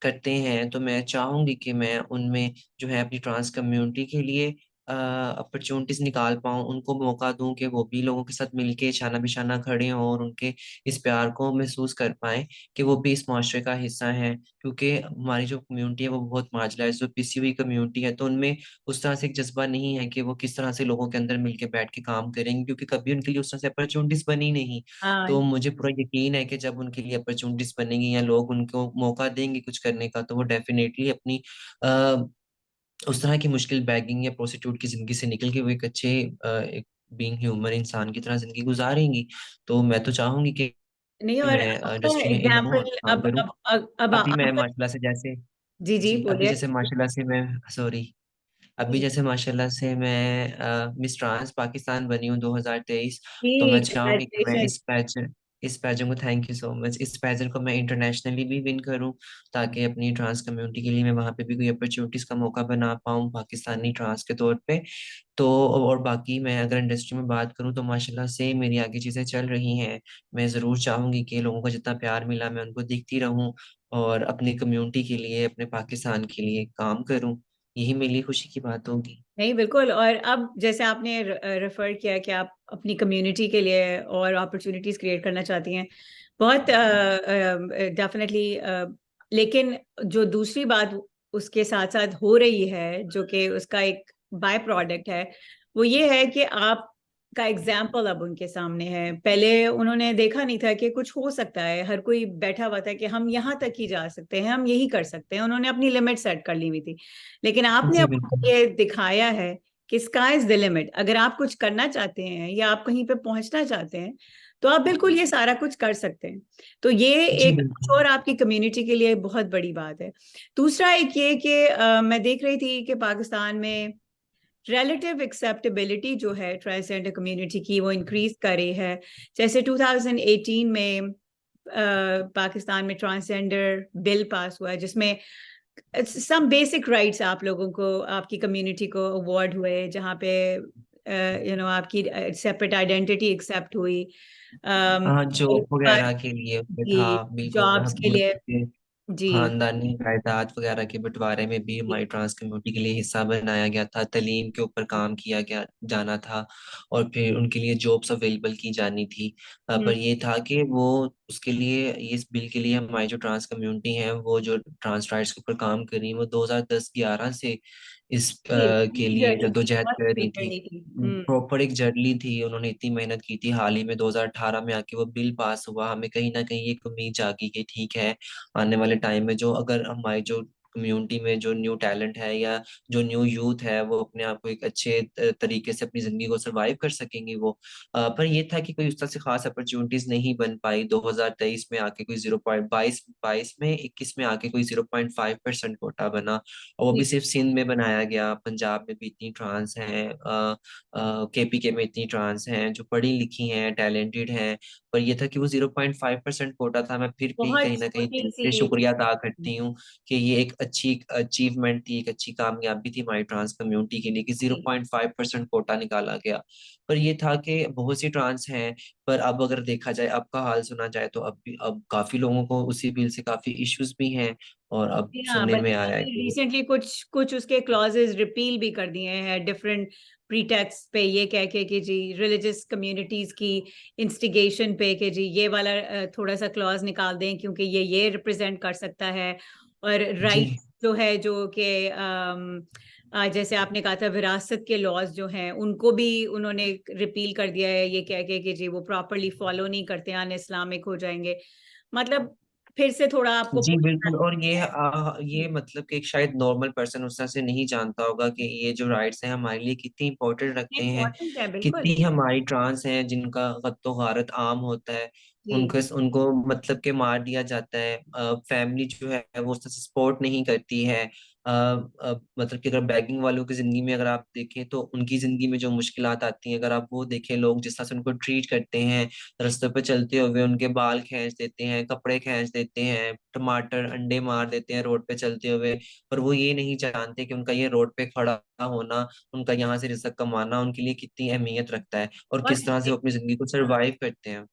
करते हैं, तो मैं चाहूंगी कि मैं उनमें जो है अपनी ट्रांस कम्युनिटी के लिए अपॉर्चुनिटीज निकाल पाऊँ, उनको मौका दूं कि वो भी लोगों के साथ मिलके शाना बिशाना खड़े हों, और उनके इस प्यार को महसूस कर पाएं कि वो भी इस माशरे का हिस्सा हैं। क्योंकि हमारी जो कम्युनिटी है वो बहुत मार्जिनलाइज्ड, जो पिसी हुई कम्युनिटी है, तो उनमें उस तरह से एक जज्बा नहीं है कि वो किस तरह से लोगों के अंदर मिलके बैठ के काम करेंगे, क्योंकि कभी उनके लिए उस तरह से अपॉर्चुनिटीज बनी नहीं। हाँ, तो मुझे पूरा यकीन है कि जब उनके लिए अपॉर्चुनिटीज बनेंगी या लोग उनको मौका देंगे कुछ करने का, तो वो डेफिनेटली अपनी आ, उस तरह की मुश्किल बैगिंग या प्रोस्टिट्यूट की जिंदगी से निकल के वो एक अच्छे, एक बीइंग ह्यूमन इंसान की तरह जिंदगी गुजारेंगी। तो मैं तो चाहूंगी कि नहीं, और मैं आपका इंडस्ट्री में इन रहूं और एग्जाम्पल, काम करूं। अब अभी मैं आपका, माशाल्लाह से जैसे, जी जी जी अभी बोलिए। जैसे माशाल्लाह से मैं, सॉरी, अभी जैसे माशाल्लाह से मैं मिस ट्रांस पाकिस्तान बनी हूँ 2023। तो जी, मैं चाहूंगी कि मैं कंग्रेचुलेशन। इस पैजन को, थैंक यू सो मच, इस पैजन को मैं इंटरनेशनली भी विन करूं, ताकि अपनी ट्रांस कम्युनिटी के लिए मैं वहाँ पे भी कोई अपॉर्चुनिटीज का मौका बना पाऊँ पाकिस्तानी ट्रांस के तौर पे। तो और बाकी मैं अगर इंडस्ट्री में बात करूं, तो माशाल्लाह से मेरी आगे चीज़ें चल रही हैं। मैं ज़रूर चाहूंगी कि लोगों को जितना प्यार मिला मैं उनको दिखती रहूं, और अपनी कम्युनिटी के लिए, अपने पाकिस्तान के लिए काम करूं। यही मेरे लिए खुशी की बात होगी। नहीं, बिल्कुल। और अब जैसे आपने रेफर किया कि आप अपनी कम्युनिटी के लिए और अपॉर्चुनिटीज क्रिएट करना चाहती हैं, बहुत डेफिनेटली। लेकिन जो दूसरी बात उसके साथ साथ हो रही है, जो कि उसका एक बाय प्रोडक्ट है, वो ये है कि आप का एग्जाम्पल अब उनके सामने है। पहले उन्होंने देखा नहीं था कि कुछ हो सकता है, हर कोई बैठा हुआ था कि हम यहाँ तक ही जा सकते हैं, हम यही कर सकते हैं, उन्होंने अपनी लिमिट सेट कर ली हुई थी। लेकिन आपने जी अब बिल्कुल। ये दिखाया है कि स्काई इज द लिमिट। अगर आप कुछ करना चाहते हैं या आप कहीं पे पहुंचना चाहते हैं, तो आप बिल्कुल ये सारा कुछ कर सकते हैं। तो ये जी एक बिल्कुल। और आपकी कम्युनिटी के लिए बहुत बड़ी बात है। दूसरा एक ये कि मैं देख रही थी कि पाकिस्तान में रिलेटिव एक्सेप्टेबिलिटी जो है ट्रांसजेंडर कम्युनिटी की, वो इंक्रीज कर रही है। जैसे 2018 में पाकिस्तान में ट्रांसजेंडर बिल पास हुआ है, जिसमें सम बेसिक राइट्स आप लोगों को, आपकी कम्युनिटी को अवार्ड हुए, जहाँ पे आपकी सेपरेट आइडेंटिटी एक्सेप्ट हुई। हाँ, और जॉब वगैरह के लिए पे था जी, बिल्कुल, जॉब्स के लिए। मतलब कि जी। खानदानी जायदाद वगैरह के बंटवारे में भी जी। हमारी ट्रांस कम्युनिटी के लिए हिस्सा बनाया गया था, तालीम के ऊपर काम किया गया जाना था, और फिर उनके लिए जॉब्स अवेलेबल की जानी थी। हम्म, पर ये था कि वो उसके लिए, इस बिल के लिए हमारी जो ट्रांस कम्युनिटी है वो जो ट्रांस राइट्स के ऊपर काम कर रही है, वो 2010-11 से इस जी, के लंबी लिए जर्नी थी, जद्दोजहद बहुत कर लंबी रही थी। जर्नी थी। प्रॉपर एक जर्नी थी, उन्होंने इतनी मेहनत की थी। हाल ही में 2018 में आके वो बिल पास हुआ, हमें कहीं ना कहीं एक उम्मीद जागी कि ठीक है, आने वाले टाइम में जो, अगर हमारी जो कम्युनिटी में जो न्यू टैलेंट है या जो न्यू यूथ है, वो अपने आप को एक अच्छे तरीके से अपनी जिंदगी को सरवाइव कर सकेंगे वो। पर ये था कि कोई उस तरह से खास अपॉर्चुनिटीज नहीं बन पाई। 2023 में आके कोई 0.22, 22 में 21 में आके कोई 0.5% कोटा बना, और वो भी जी, सिर्फ सिंध में बनाया गया। पंजाब में भी इतनी ट्रांस हैं, केपीके में इतनी ट्रांस हैं जो पढ़ी लिखी हैं, टैलेंटेड हैं, पर ये था कि वो 0.5% कोटा था। मैं फिर भी बहुत कहीं ना कहीं छोटी दिल सी। से शुक्रिया अदा करती हूँ कि ये एक अच्छी अचीवमेंट थी, एक अच्छी कामयाबी थी हमारी ट्रांस कम्युनिटी के लिए कि जी, 0.5% कोटा निकाला गया। पर ये था कि बहुत सी ट्रांस हैं, पर अब अगर देखा जाए, अब का हाल सुना जाए, तो अब भी, अब काफी लोगों को उसी बिल से काफी इश्यूज भी हैं, और अब जी हाँ, सुनने में बल्कि आया है अभी कि रिसेंटली कुछ कुछ उसके क्लॉजेस रिपील भी कर दिए हैं डिफरेंट प्रीटेक्स्ट पे, ये कह के कि जी रिलीजियस कम्युनिटीज की इंस्टिगेशन पे, कि जी ये वाला थोड़ा सा क्लॉज निकाल दें क्योंकि ये रिप्रेजेंट कर सकता है। और जी राइट जो है, जो कि जैसे आपने कहा था, विरासत के लॉज जो हैं उनको भी उन्होंने रिपील कर दिया है, ये कह के कि जी वो प्रॉपरली फॉलो नहीं करते, अन इस्लामिक हो जाएंगे। मतलब फिर से थोड़ा आपको जी पूछना बिल्कुल। और है। ये मतलब कि एक शायद नॉर्मल पर्सन उस तरह से नहीं जानता होगा कि ये जो राइट्स हैं हमारे लिए कितनी इंपॉर्टेंट रखते हैं, इम्पोर्टेंट है बिल्कुल। कितनी हमारी ट्रांस हैं जिनका कत्तो गारत आम होता है, जी। उनको उनको मतलब के मार दिया जाता है। फैमिली जो है वो उस तरह से सपोर्ट नहीं करती है। मतलब कि अगर बैगिंग वालों की जिंदगी में अगर आप देखें, तो उनकी जिंदगी में जो मुश्किलात आती हैं, अगर आप वो देखें, लोग जिस तरह से उनको ट्रीट करते हैं, रास्ते पे चलते हुए उनके बाल खींच देते हैं, कपड़े खींच देते हैं, टमाटर अंडे मार देते हैं रोड पे चलते हुए, पर वो ये नहीं जानते कि उनका ये रोड पे खड़ा होना, उनका यहाँ से रिज़्क कमाना उनके लिए कितनी अहमियत रखता है, और और किस तरह से वो अपनी जिंदगी को सरवाइव करते हैं।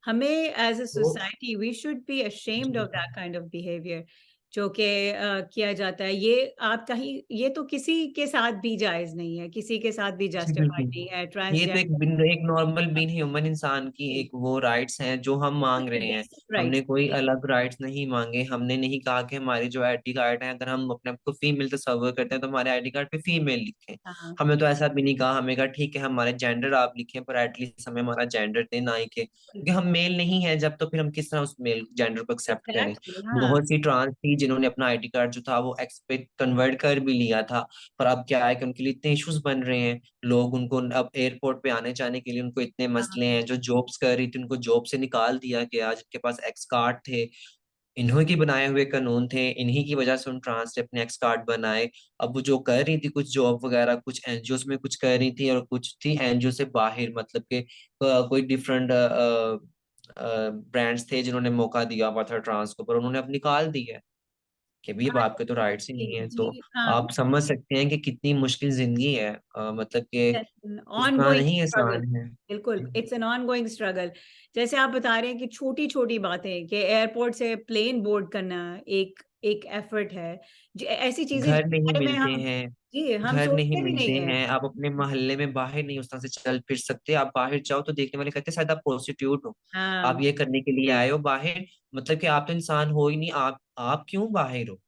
हमें एज अ तो society we should be ashamed of जी दैट काइंड ऑफ बिहेवियर जो कि किया जाता है। ये आप कहीं, ये तो किसी के साथ भी जायज नहीं है, किसी के साथ भी जी जस्टिफाइड बिल्कुल। नहीं है, ये तो ट्रांसजेंडर। एक नॉर्मल बीन ह्यूमन इंसान की एक वो राइट्स हैं जो हम मांग रहे हैं। बेसिक हमने राइट्स। कोई अलग राइट्स नहीं मांगे, हमने नहीं कहा कि हमारे जो आईडी कार्ड है, अगर हम अपने आप को फीमेल तस्वर करते हैं तो हमारे आईडी कार्ड पे फीमेल लिखें। हाँ। हमें तो ऐसा भी नहीं कहा, हमें कहा ठीक है हमारे जेंडर आप लिखें, पर एटलीस्ट हमें हमारा जेंडर दें, ना ही के क्योंकि हम मेल नहीं है जब, तो फिर हम किस तरह उस मेल जेंडर को एक्सेप्ट करें। एग्जैक्टली हाँ। बहुत सी ट्रांस थी जिन्होंने अपना आईडी कार्ड जो था वो एक्स पे कन्वर्ट कर भी लिया था, पर अब क्या है कि उनके लिए इतने इश्यूज बन रहे हैं। लोग उनको अब एयरपोर्ट पे आने जाने के लिए उनको इतने मसले हाँ। हैं, जो जॉब्स कर रही थी उनको जॉब से निकाल दिया गया, जिनके पास एक्स कार्ड थे, इन्हीं के बनाए हुए कानून थे, इन्हीं की वजह से उन ट्रांस ने अपने एक्स कार्ड बनाए। अब वो जो कर रही थी कुछ जॉब वगैरह, कुछ एनजीओ में कुछ कर रही थी, और कुछ थी एनजीओ से बाहर, मतलब के कोई डिफरेंट ब्रांड्स थे जिन्होंने मौका दिया हुआ था ट्रांस को, पर उन्होंने अब निकाल दिया कि भाई अब आपके तो राइट्स ही नहीं है। तो जी हाँ। आप समझ सकते हैं कि कितनी मुश्किल जिंदगी है, मतलब कि ऑन इतना गोइंग नहीं स्ट्रगल। आसान है। बिल्कुल, it's an on going struggle. जैसे आप बता रहे हैं कि छोटी छोटी बातें, कि एयरपोर्ट से प्लेन बोर्ड करना एक एक एफर्ट है, ऐसी चीजें घर नहीं जिनके बारे में मिलते हम, हैं, जी हम घर नहीं सोचते भी मिलते नहीं है। हैं, आप अपने मोहल्ले में बाहर नहीं उस तरह से चल फिर सकते। आप बाहर जाओ तो देखने वाले कहते हैं शायद आप प्रोस्टिट्यूट हो, आप हाँ। ये करने के लिए आए हो बाहर, मतलब कि आप तो इंसान हो ही नहीं, आप क्यों बाहर हो,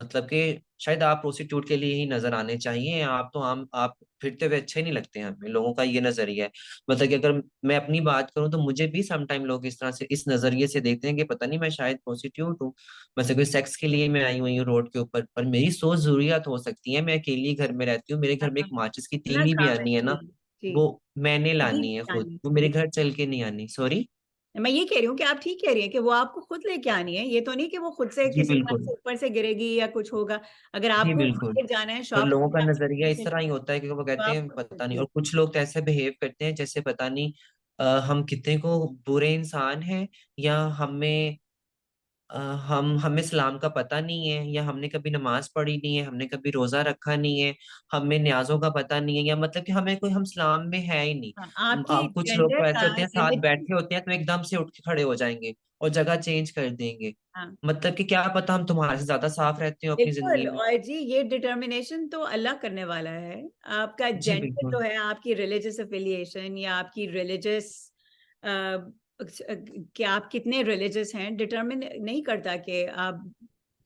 मतलब कि शायद आप प्रोस्टिट्यूट के लिए ही नजर आने चाहिए। आप तो आप फिरते हुए अच्छे नहीं लगते हैं, हमें लोगों का ये नजरिया है। मतलब कि अगर मैं अपनी बात करूं तो मुझे भी सम टाइम लोग इस तरह से, इस नजरिए से देखते हैं कि पता नहीं मैं शायद प्रोस्टिट्यूट हूँ, वैसे कोई सेक्स के लिए मैं आई हुई हूँ रोड के ऊपर, पर मेरी सोच जरूरियात हो सकती है। मैं अकेली घर में रहती हूँ, मेरे घर में एक हाँ, माचिस की ना तीली भी काम है आनी है जी। ना, जी। वो मैंने कभी लानी है नहीं खुद, आनी वो मेरे जी। घर चल के नहीं आनी। सॉरी। मैं ये कह रही हूँ कि आप ठीक कह रही हैं कि वो आपको खुद लेके आनी है, ये तो नहीं कि वो खुद से जी किसी तरह बिल्कुल। से ऊपर से गिरेगी या कुछ होगा। अगर जी आपको बिल्कुल। मार्केट जाना है, पर शॉप लोगों का पे नजरिया इस जाना तरह है, ही होता है कि वो तो कहते आप हैं खुद पता नहीं, और जी। कुछ लोग तो ऐसे बिहेव करते हैं जैसे पता नहीं हम कितने को बुरे इंसान हैं, या हमें हमें इस्लाम का पता नहीं है, या हमने कभी नमाज पढ़ी नहीं है, हमने कभी रोजा रखा नहीं है, हमें न्याजों का पता नहीं है, या मतलब कि हमें कोई, हम इस्लाम में है ही नहीं। हाँ, आपकी कुछ लोग जेंडर तो ऐसे का होते हैं साथ लिमिट। बैठे होते हैं तो एकदम से उठ के खड़े हो जाएंगे और जगह चेंज कर देंगे। हाँ, मतलब कि क्या पता हम तुम्हारे से ज्यादा साफ रहते हो अपनी बिल्कुल। जिंदगी में। और जी, ये डिटर्मिनेशन तो अल्लाह करने वाला है। आपका जी जेंडर बिल्कुल। जो है, आपकी रिलीजियस अफिलिएशन या आपकी रिलीजियस कि आप कितने रिलीजियस हैं, डिटर्मिन नहीं करता कि आप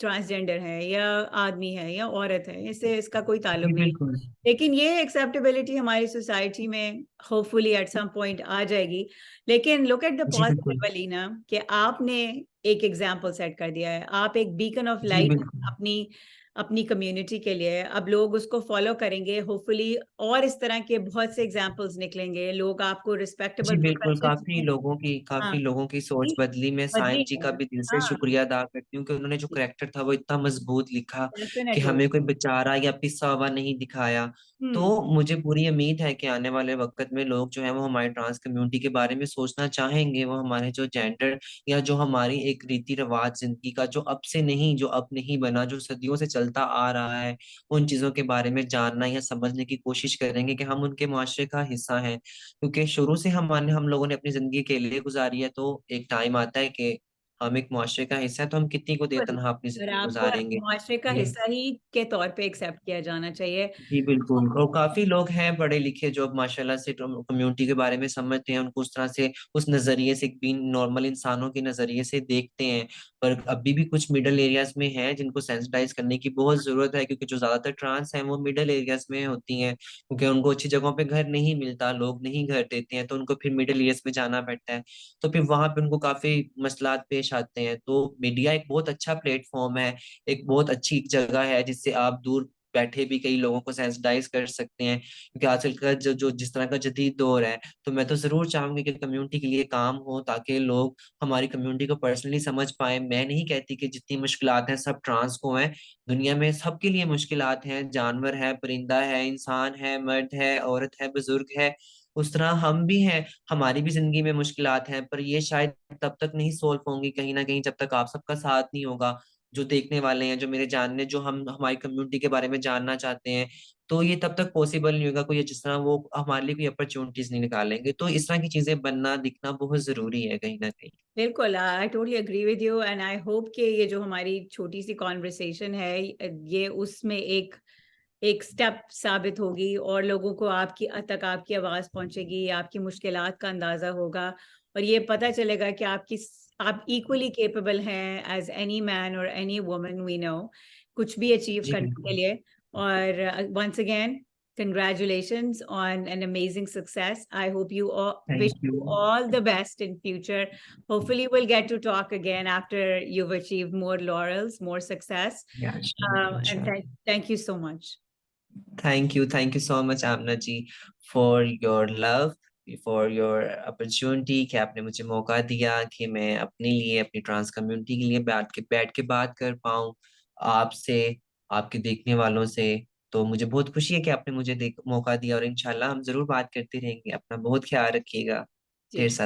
ट्रांसजेंडर है या आदमी है या औरत है। इससे इसका कोई ताल्लुक जी नहीं। बिल्कुल। लेकिन ये एक्सेप्टेबिलिटी हमारी सोसाइटी में होपफुली एट सम पॉइंट आ जाएगी। लेकिन लुक एट द जी बिल्कुल। पॉजिटिव, अलीना, कि आपने एक एग्जाम्पल सेट कर दिया है। आप एक बीकन ऑफ जी लाइट बिल्कुल। अपनी अपनी कम्युनिटी के लिए। अब लोग उसको फॉलो करेंगे होपफुली, और इस तरह के बहुत से एग्जाम्पल्स निकलेंगे। लोग आपको रिस्पेक्टेबल जी बिल्कुल, प्रोफेशन में। हाँ, काफी लोगों की सोच जी, बदली। मैं बदली साहिब जी का है। भी दिल से हाँ, शुक्रिया अदा करती हूँ कि उन्होंने जो करेक्टर था वो इतना मजबूत लिखा कि डेफिनेटली। हमें कोई बेचारा या पिसा हुआ नहीं दिखाया। तो हम्म। मुझे पूरी उम्मीद है कि आने वाले वक्त में लोग जो है वो हमारी ट्रांस कम्युनिटी के बारे में सोचना चाहेंगे। वो हमारे जो जेंडर या जो हमारी एक रीति रिवाज जिंदगी का, जो अब से नहीं, जो अब नहीं बना, जो सदियों से चलता आ रहा है, उन चीजों के बारे में जानना या समझने की कोशिश करेंगे कि हम उनके मुआशरे का हिस्सा हैं। क्योंकि शुरू से हम लोगों ने अपनी जिंदगी के लिए गुजारी है, तो एक टाइम आता है कि हम एक मुआशरे का हिस्सा है, तो हम कितनी को देर बिल्कुल। तनहा अपनी और जिंदगी आपको गुजारेंगे। मुआशरे का ये हिस्सा ही के तौर पे एक्सेप्ट किया जाना चाहिए। जी बिल्कुल। और काफी लोग हैं पढ़े लिखे जो अब माशाल्लाह से कम्युनिटी के बारे में समझते हैं, उनको उस तरह से, उस नजरिए से, भी नॉर्मल इंसानों के नजरिए से देखते हैं। पर अभी भी कुछ मिडल एरियाज में हैं जिनको सेंसिटाइज करने की बहुत जरूरत है, क्योंकि जो ज्यादातर ट्रांस हैं वो मिडल एरियाज में होती हैं, क्योंकि उनको अच्छी जगहों पे घर नहीं मिलता, लोग नहीं घर देते हैं, तो उनको फिर मिडल एरियाज में जाना पड़ता है। तो फिर वहां पे उनको काफी मसलात पेश आते हैं। तो मीडिया एक बहुत अच्छा प्लेटफॉर्म है, एक बहुत अच्छी जगह है जिससे आप दूर बैठे भी कई लोगों को सेंसिटाइज कर सकते हैं। क्योंकि आजकल का जो जो जिस तरह का जदीद दौर है, तो मैं तो जरूर चाहूंगी कि कम्युनिटी के लिए काम हो, ताकि लोग हमारी कम्युनिटी को पर्सनली समझ पाए। मैं नहीं कहती कि जितनी मुश्किलात हैं सब ट्रांस को हैं, दुनिया में सबके लिए मुश्किलात हैं। जानवर है, परिंदा है, इंसान है, मर्द है, औरत है, बुजुर्ग है, उस तरह हम भी हैं, हमारी भी जिंदगी में मुश्किलात हैं। पर ये शायद तब तक नहीं सोल्व होंगी कहीं ना कहीं जब तक आप सबका साथ नहीं होगा, जो देखने वाले हैं, जो मेरे जानने, जो हम हमारी कम्युनिटी के बारे में जानना चाहते हैं। तो ये तब तक पॉसिबल नहीं होगा कोई, जिस तरह वो हमारे लिए कोई अपॉर्चुनिटीज नहीं निकालेंगे। तो इस तरह की चीजें बनना दिखना बहुत जरूरी है कहीं ना कहीं। बिल्कुल, I totally agree with you. And I hope कि ये जो हमारी छोटी सी कॉन्वर्सेशन है, ये उसमें एक एक स्टेप साबित होगी, और लोगों को आपकी तक आपकी आवाज पहुंचेगी, आपकी मुश्किलात का अंदाजा होगा, और ये पता चलेगा कि आप इक्वली केपेबल हैं एज एनी मैन और एनी वुमन वी नो, कुछ भी अचीव जी करने के बिल्कुल। लिए। और वंस अगेन, congratulations on an amazing success. I hope you all, wish thank you. you all the best in future. Hopefully we'll get to talk again after you've achieved more laurels, more success. या And thank you so much. Thank you so much Amna ji, for your love, for your opportunity, कि आपने मुझे मौका दिया कि मैं अपने लिए, अपनी ट्रांस कम्युनिटी के लिए बैठ के बात कर पाऊँ आपसे, आपके देखने वालों से। तो मुझे बहुत खुशी है कि आपने मुझे मौका दिया, और इंशाल्लाह हम जरूर बात करते रहेंगे। अपना बहुत ख्याल रखिएगा। ढेर जी। सारा